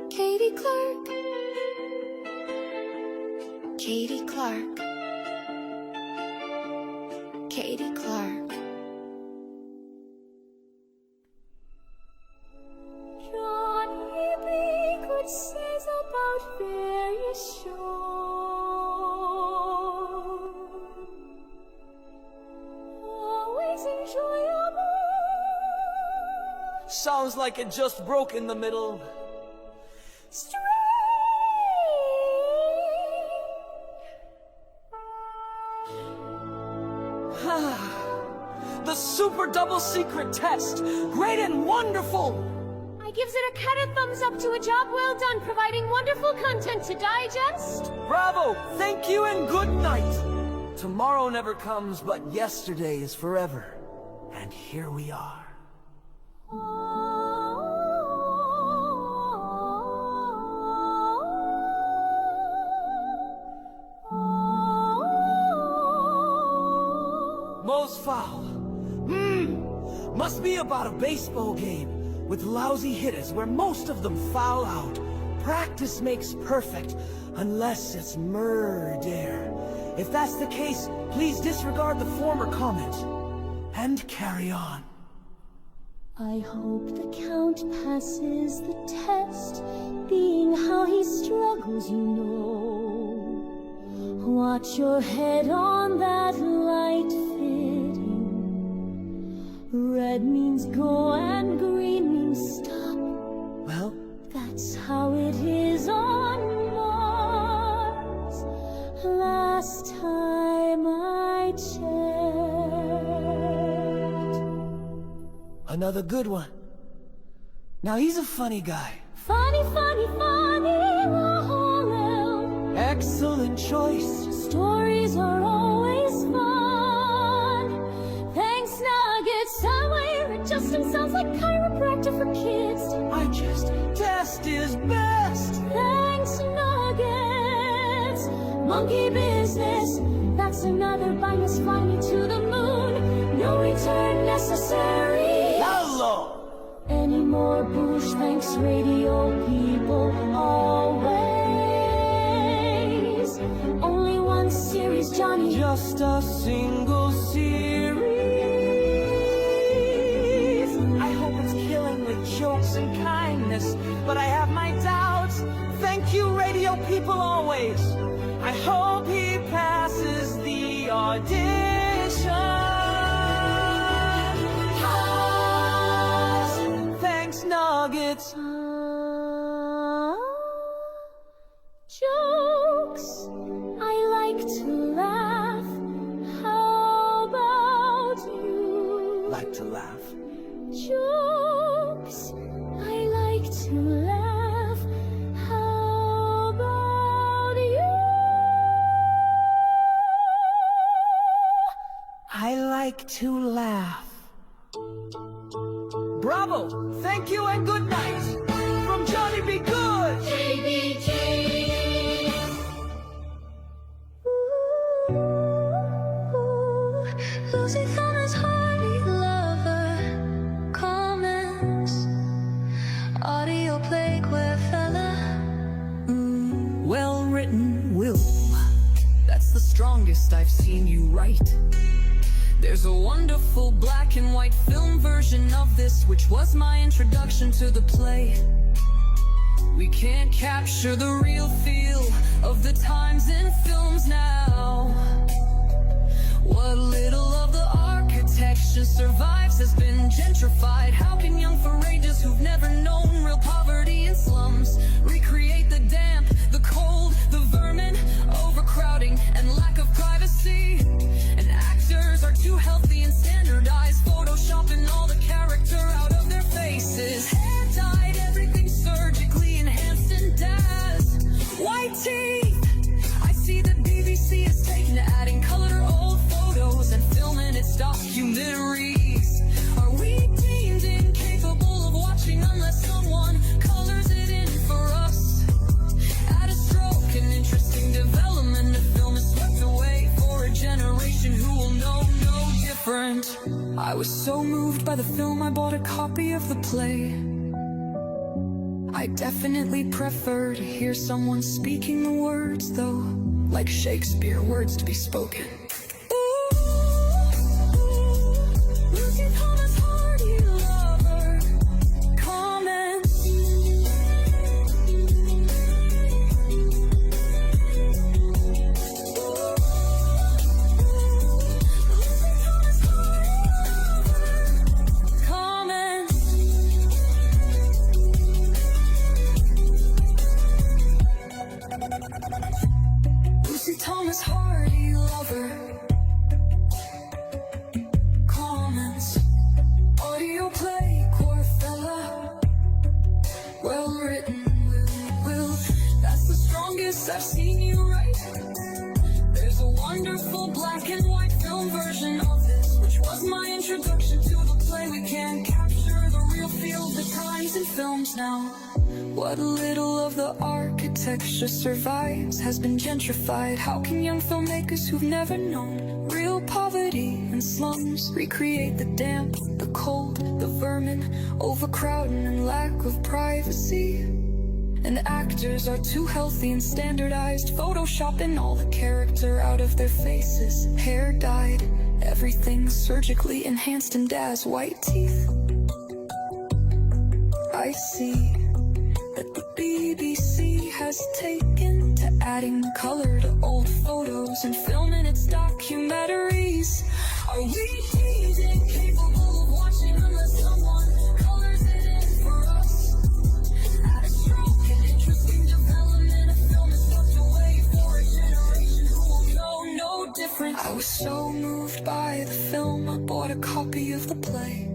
Katie Clark. Katie Clark. Katie Clark. Johnny B. Good says about various shows. Always enjoyable. Sounds like it just broke in the middle. Strange. The super double secret test. Great and wonderful. I gives it a cat a thumbs up to a job well done, providing wonderful content to digest. Bravo! Thank you and good night! Tomorrow never comes, but yesterday is forever. And here we are. Most foul. Must be about a baseball game with lousy hitters where most of them foul out. Practice makes perfect, unless it's murder. If that's the case, please disregard the former comment and carry on. I hope the Count passes the test, being how he struggles, you know. Watch your head on that light fitting. Red means go and green means stop. Well, That's how it is on Mars. Last time I checked. another good one. Now he's a funny guy. Funny, funny, funny, Lowell. Excellent choice. Stories are always fun. Thanks, Nuggets. Somewhere adjusting sounds like chiropractor for kids. I just test is best. Thanks, Nuggets. Monkey business. That's another minus. Fly me to the moon. No return necessary. Hello. Any more bush? Thanks, radio people. Always. Only one series, Johnny. Just a single series. I hope it's killing with jokes and kindness, but I have my doubts. Thank you, radio people, always. I hope he passes the audition. Thanks, Nuggets. Jokes. I like to laugh. How about you? Like to laugh. Jokes. I like to laugh. How about you? I like to laugh. Bravo! Thank you and good night! From Johnny Be Good! Lucy Thomas Hardy lover comments. Audio play queer fella. Well written, Will. That's the strongest I've seen you write. There's a wonderful black and white film version of this, which was my introduction to the play. We can't capture the real feel of the times in films now. What little of the architecture survives has been gentrified. How can young forages who've never known real poverty in slums recreate the damp, the cold, the vermin, overcrowding, and lack of privacy? And actors are too healthy and standardized, photoshopping all the character out of their faces. Hair dyed, everything surgically enhanced and dazzled. White teeth. I see that BBC is taking to adding color to old photos and filming its documentaries. Are we deemed incapable of watching unless someone colors it in for us? At a stroke, an interesting development, the film is swept away for a generation who will know no different. I was so moved by the film, I bought a copy of the play. I definitely prefer to hear someone speaking the words, though, like Shakespeare, words to be spoken. Lucy Thomas Hardy lover comments. Lucy Thomas Hardy lover comments. Lucy Thomas Hardy lover Yes, I've seen you right. There's a wonderful black and white film version of this, which was my introduction to the play. We can't capture the real feel of the times in films now. What little of the architecture survives has been gentrified. How can young filmmakers who've never known real poverty and slums recreate the damp, the cold, the vermin, overcrowding and lack of privacy? And actors are too healthy and standardized, photoshopping all the character out of their faces. Hair dyed, everything surgically enhanced, and Dad's white teeth. I see that the BBC has taken to adding color to old photos and filming its documentaries. Are we even capable of watching unless someone colors it in for us? At a stroke, an interesting development of film is tucked away for a generation who will know no different. I was so moved by the film, I bought a copy of the play.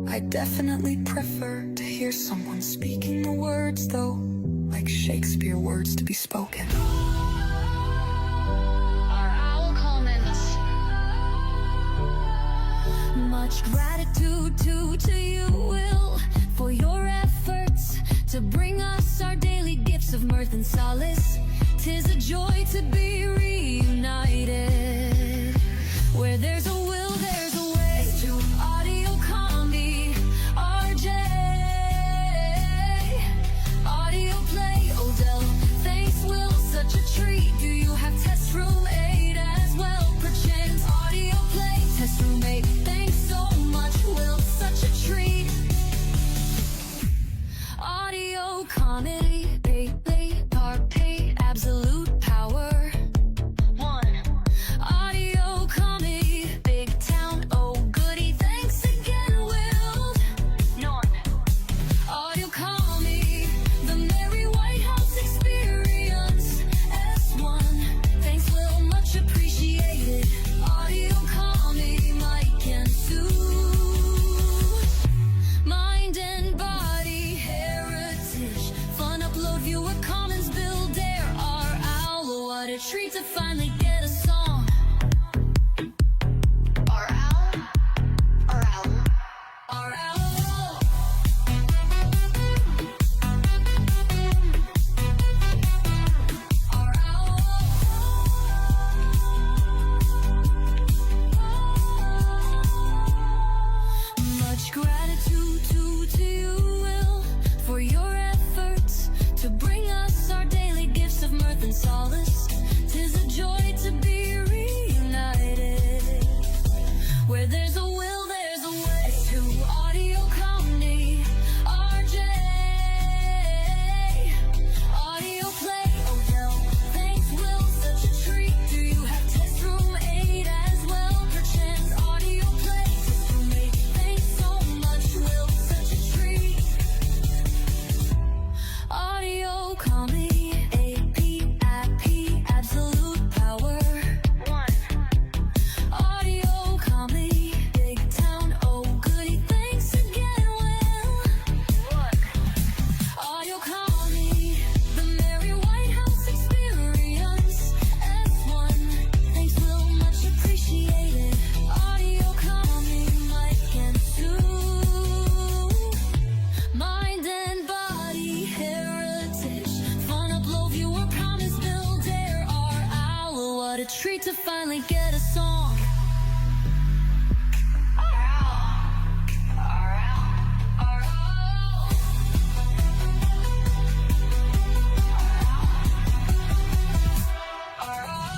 I definitely prefer to hear someone speaking the words, though, like Shakespeare words to be spoken. Our owl comments. Much gratitude to you, Will, for your efforts to bring us our daily gifts of mirth and solace. 'Tis a joy to be reunited. Where there's a will, there's a way. To audio comedy, RJ. Audio play, Odell. Thanks, Will, such a treat. Do you have test room 8 as well? Perchance audio play, test room 8. Thanks so much, Will, such a treat. Audio comedy, pay, absolute power. 1. Audio comedy, big town, oh goody, thanks again, Will. None. Audio comedy, the Merry White House experience. S1, thanks, Will, much appreciated. Audio comedy, Mike and Sue. Mind and body heritage, fun upload, viewer commons, build there. Our owl, what a treat to finally get a song. Our owl. Our owl. Our owl. Our owl. Much gratitude to you, Will, for your efforts to bring us our daily gifts of mirth and solace. 'Tis a joy to be reunited. Where there's a will, there's a way. To audio comedy, RJ. Audio play, Odell. Thanks, Will, such a treat. Do you have test room 8 as well? Perchance audio play, test room 8. Thanks so much, Will, such a treat. Audio comedy, AP, absolute power. 1. Audio comedy, big town, oh goody, thanks again, Will. Look. Audio comedy, the Merry White House experience. S1, thanks, Will, much appreciated. Audio comedy, Mike and Sue. Mind and body heritage, fun upload, viewer promise, build there. Our owl, what a treat to finally get a song. Our owl. Our owl. Our owl. Our owl.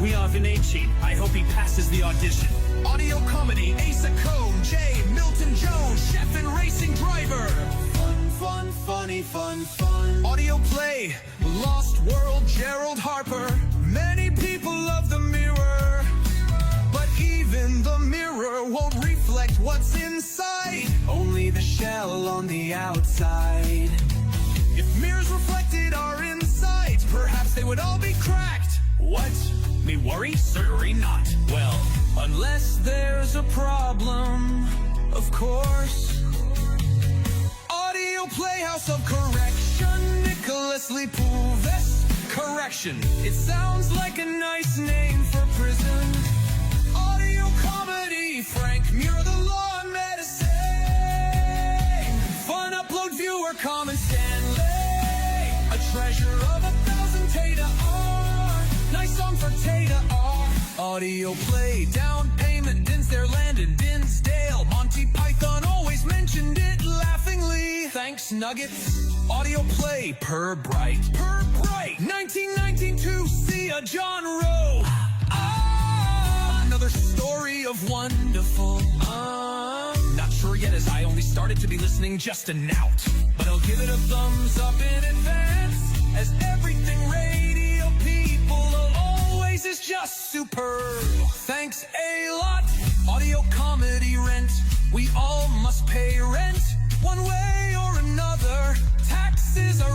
We often ain't cheap. I hope he passes the audition. Audio comedy, Asa Cone, Jay, Milton Jones, chef and racing driver. Fun, funny, fun. Audio play, Lost World, Gerald Harper. Many people love the mirror, but even the mirror won't reflect what's inside. Only the shell on the outside. If mirrors reflected our insides, perhaps they would all be cracked. What? Me worry? Certainly not. Well, Unless there's a problem, of course. Audio Playhouse of Correction, Nicholas Lipovest. Correction, it sounds like a nice name for prison. Audio comedy, Frank Muir, the law and medicine. Fun upload viewer, Common Stanley. A treasure of 1,000 Tata R. Nice song for Tata R. Audio play, down payment, Dinsdale landed, Dinsdale. Monty Python always mentioned it laughingly. Thanks, Nuggets. Audio play, Per Bright. 1919 to see a John Rowe. Another story of wonderful. not sure yet as I only started to be listening just a knout. But I'll give it a thumbs up in advance, as everything radio people always is just superb. Thanks a lot. Audio comedy rent, we all must pay rent, one way or another. Taxes are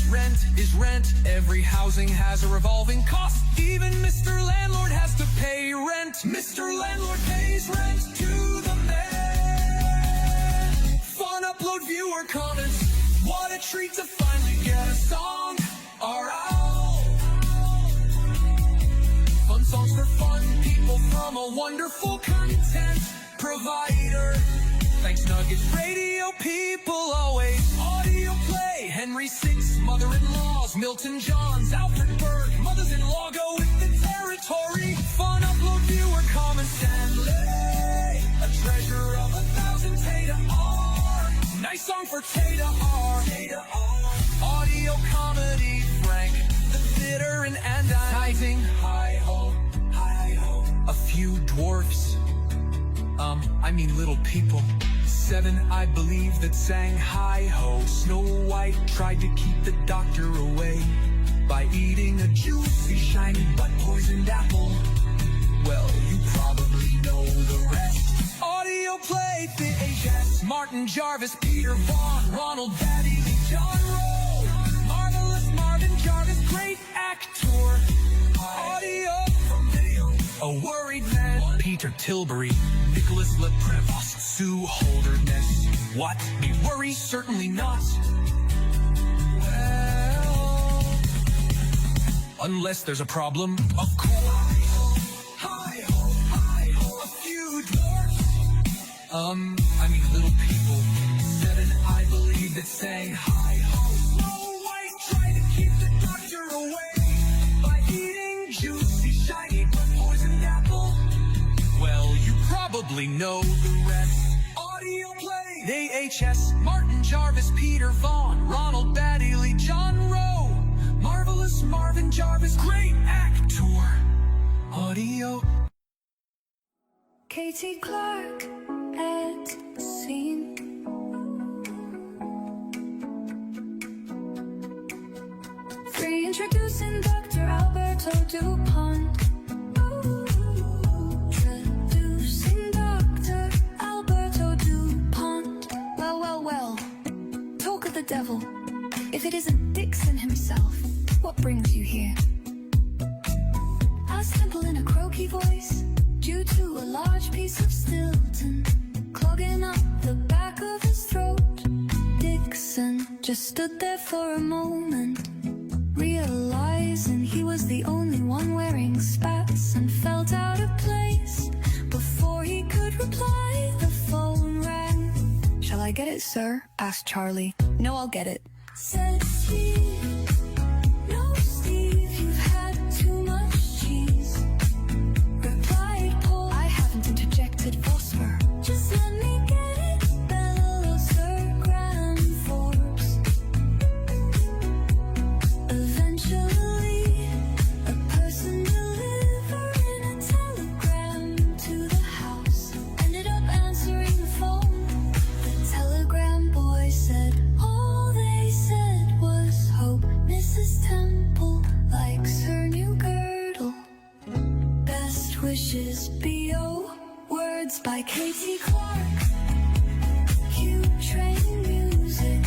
rent is rent. Every housing has a revolving cost. Even Mr. Landlord has to pay rent. Mr. Landlord pays rent to the man. Fun upload viewer comments. What a treat to finally get a song. Alright. Fun songs for fun people from a wonderful content provider. Thanks Nuggets radio people always. Audio play, Henry VI, mother-in-laws, Milton Johns, Alfred Berg, mothers-in-law go with the territory. Fun upload viewer, Common Stanley. A treasure of 1,000 Tata R. Nice song for Tata R. Audio comedy, Frank, the bitter and andizing. Hi-ho, hi-ho. A few dwarfs. I mean little people. 7, I believe, that sang hi-ho. Snow White tried to keep the doctor away by eating a juicy, shiny, but poisoned apple. Well, you probably know the rest. Audio play, VHS, Martin Jarvis, Peter Vaughn, Ronald Batty, John Rowe. Marvelous Marvin Jarvis, great actor. Audio from video, a worried man, Peter Tilbury, Nicholas LePrevost, Sue Holderness. What? Me worry? Certainly not. Well, unless there's a problem, of course. Hi-ho, hi-ho, a few dwarfs. I mean little people. 7, I believe, that sang hi-ho. Snow White tried to keep the doctor away by eating juicy, shiny, but poisoned apple. Well, you probably know the rest. Audio play, AHS, Martin Jarvis, Peter Vaughn, Ronald Batty, John Rowe. Marvelous Marvin Jarvis, great actor. Audio. Katie Clark at the scene. Reintroducing Dr. Alberto DuPont. Introducing Dr. Alberto DuPont. Well. Talk of the devil. If it isn't Dixon himself, what brings you here? Asked Temple in a croaky voice, due to a large piece of Stilton clogging up the back of his throat. Dixon just stood there for a moment, realizing he was the only one wearing spats, and felt out of place. Before he could reply, the phone rang. "Shall I get it, sir?" asked Charlie. "No, I'll get it," said Steve. "No, Steve, you've had too much cheese," replied Paul. "I haven't interjected phosphor. Just let me get it, bellow Sir Graham Forbes." Eventually, a person delivered T. Clark, cute train music.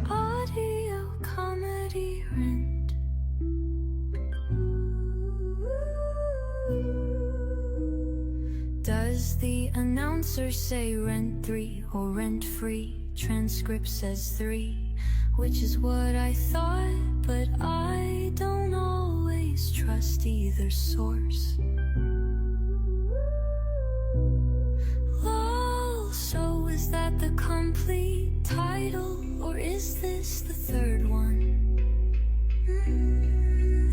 Audio comedy rent. Does the announcer say rent 3 or rent free? Transcript says 3, which is what I thought, but I don't always trust either source. Lol, so is that the complete title, or is this the third one?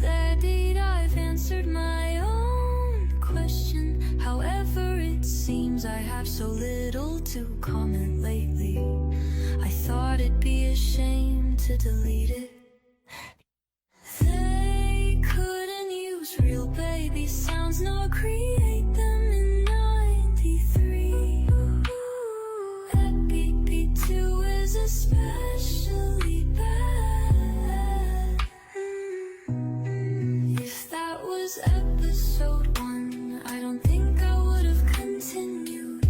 That deed, I've answered my own question. However, it seems I have so little to comment lately. I thought it'd be a shame to delete it. They couldn't use real baby sounds nor create them in 93. Epic B2 is especially bad. If that was episode 1, I don't think I would have continued.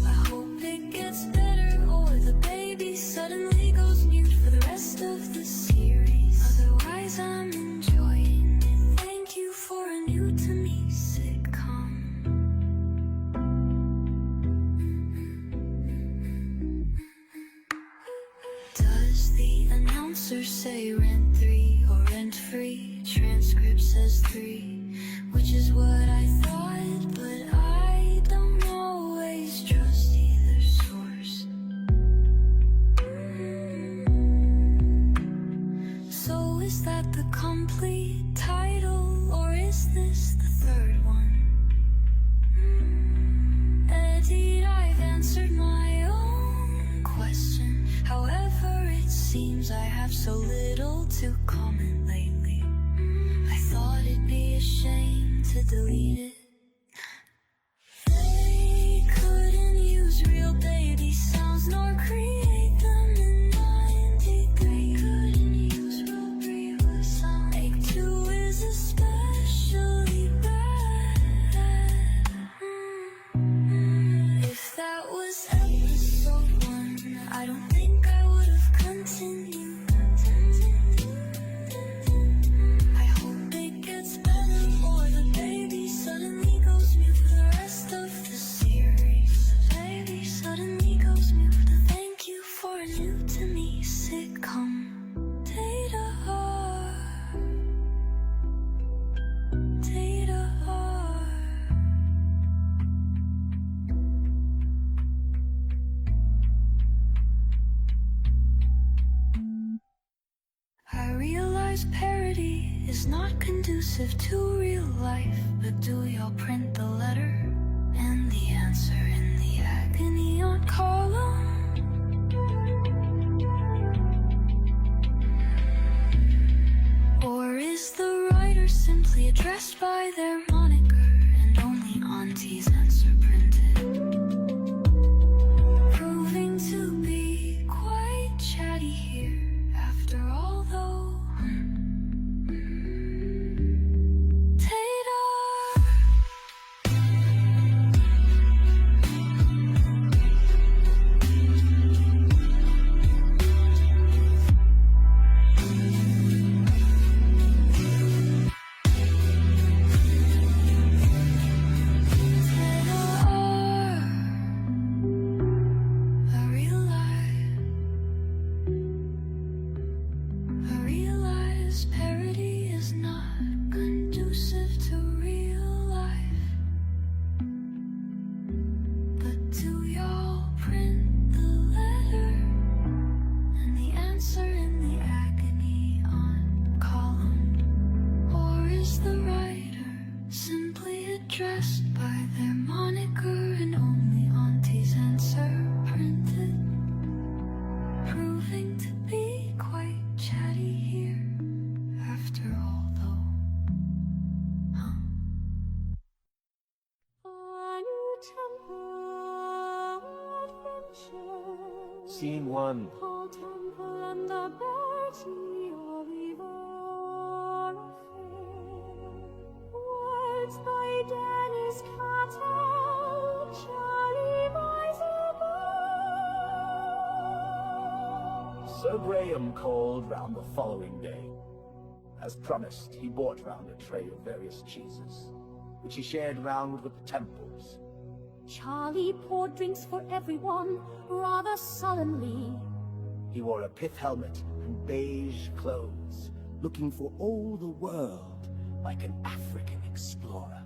I hope it gets better, or the baby suddenly goes mute for the rest of the series. Otherwise, I'm enjoying it. Thank you for a new to me sitcom. Does the announcer say rent 3 or rent free? Transcript says 3, which is what I thought, but I don't always trust either source. So is that the complete title, or is this the third one? Eddie, I've answered my so little to comment lately. I thought it'd be a shame to delete it. They couldn't use real baby sounds nor create them in 93. Couldn't use real baby sounds. Take 2 is especially bad. If that was episode 1, I don't think I would have continued. I hope it gets better or the baby suddenly goes mute for the rest of the series. Baby suddenly goes mute. Thank you for a new to me sitcom. Data heart. Data heart. I realize parody is not conducive to real life, but do y'all print the letter and the answer in the agony on column? Or is the writer simply addressed by their moniker and only aunties answer printed? Proving to be quite chatty here after all though. Tater. I realize parody is not conducive to real life. But do y'all print the letter and the answer in the agony on column? Or is the writer simply addressed by their moniker and only aunties answer printed? Proving to be quite chatty here after all though. A new temple adventure. Scene 1. Paul Temple and the Bertie Oliver affair. Words by Dennis Cattell, Charlie Weiselberg. Sir Graham called round the following day. As promised, he brought round a tray of various cheeses, which he shared round with the Temples. Charlie poured drinks for everyone, rather sullenly. He wore a pith helmet and beige clothes, looking for all the world like an African explorer.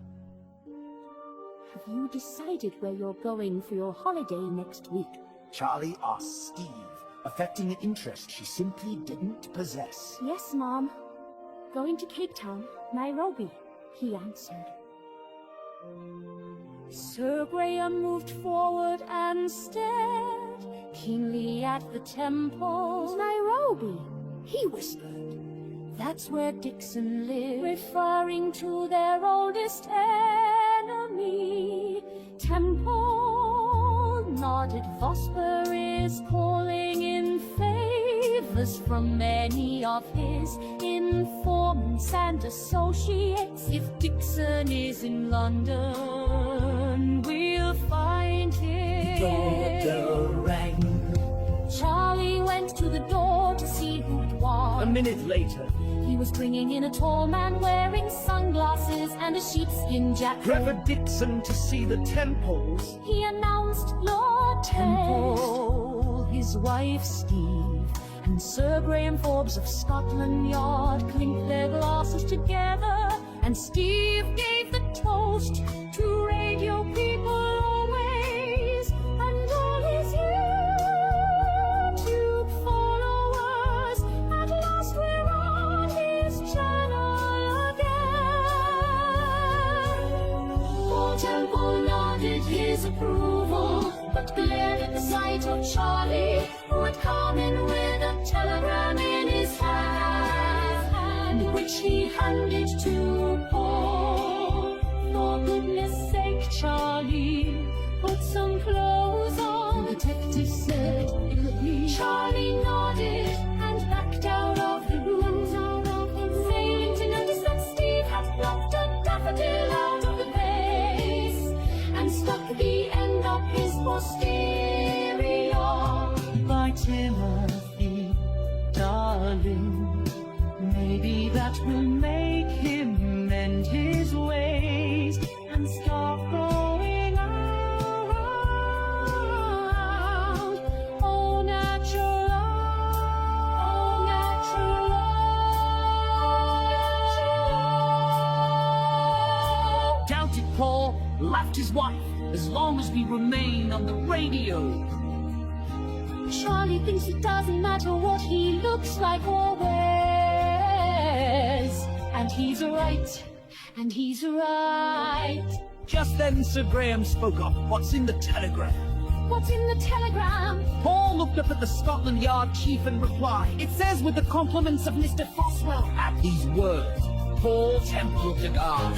Have you decided where you're going for your holiday next week? Charlie asked Steve, affecting an interest she simply didn't possess. Yes, Mom. Going to Cape Town, Nairobi, he answered. Sir Graham moved forward and stared keenly at the temple. Nairobi, he whispered. That's where Dixon lived, referring to their oldest enemy. Temple nodded. Vosper is calling in favors from many of his informants and associates. If Dixon is in London, we'll find him. Doorbell rang. Charlie went to the door to see who it was. A minute later, He was bringing in a tall man wearing sunglasses and a sheepskin jacket. Trevor Dixon to see the Temples. He announced Lord Temple, his wife Steve, and Sir Graham Forbes of Scotland Yard clinked their glasses together, and Steve gave the toast to radio people always, and all his YouTube followers. At last we're on his channel again. Paul Temple nodded his approval, but glared at the sight of Charlie, who had come in with a telegram in his which he handed to Paul. For goodness sake, Charlie, put some clothes on. The detective said, Charlie nodded and backed out of the room. Failing to notice that Steve had plucked a daffodil out of the vase and stuck the end of his posterior. My Timothy, darling, maybe that will make him mend his ways and stop going around. Oh, natural, oh, natural, oh, natural. Doubted Paul, laughed his wife, as long as we remain on the radio. Charlie thinks it doesn't matter what he looks like or wears. And he's right, and he's right. Just then Sir Graham spoke up. What's in the telegram? What's in the telegram? Paul looked up at the Scotland Yard chief and replied, it says with the compliments of Mr. Foswell. At these words, Paul Temple of the Guard.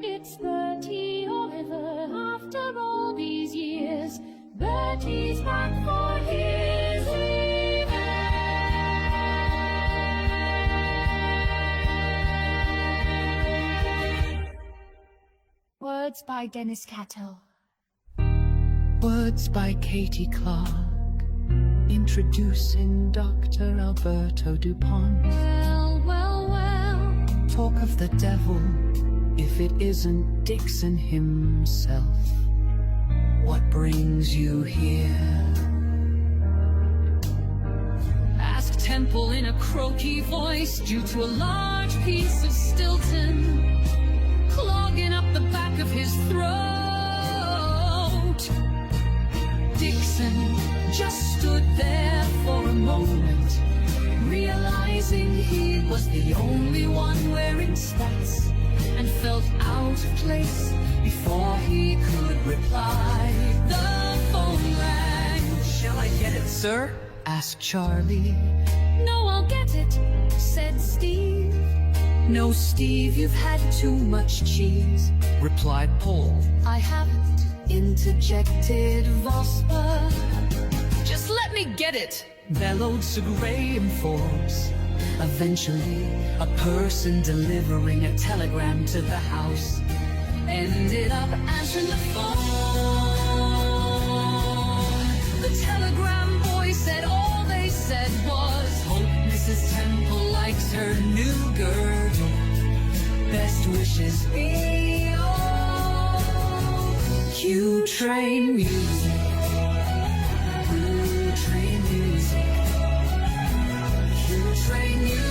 It's Bertie Oliver after all these years. Bertie's back for his revenge. Words by Dennis Cattell. Words by Katie Clark, introducing Dr. Alberto Dupont. Well, well, well. Talk of the devil, if it isn't Dixon himself. What brings you here? Asked Temple in a croaky voice due to a large piece of Stilton clogging up the back of his throat. Dixon just stood there for a moment, realizing he was the only one wearing spats, and felt out of place before he could reply. The phone rang. Shall I get it, sir? Asked Charlie. No, I'll get it, said Steve. No, Steve, you've had too much cheese, Replied Paul. I haven't, interjected Vosper. Just let me get it. Bellowed Sir Graham Forbes. Eventually, a person delivering a telegram to the house Ended up answering the phone. The telegram boy said all they said was, hope Mrs. Temple likes her new girdle. Best wishes beyond. Cue train music. Cue train music. Cue train music.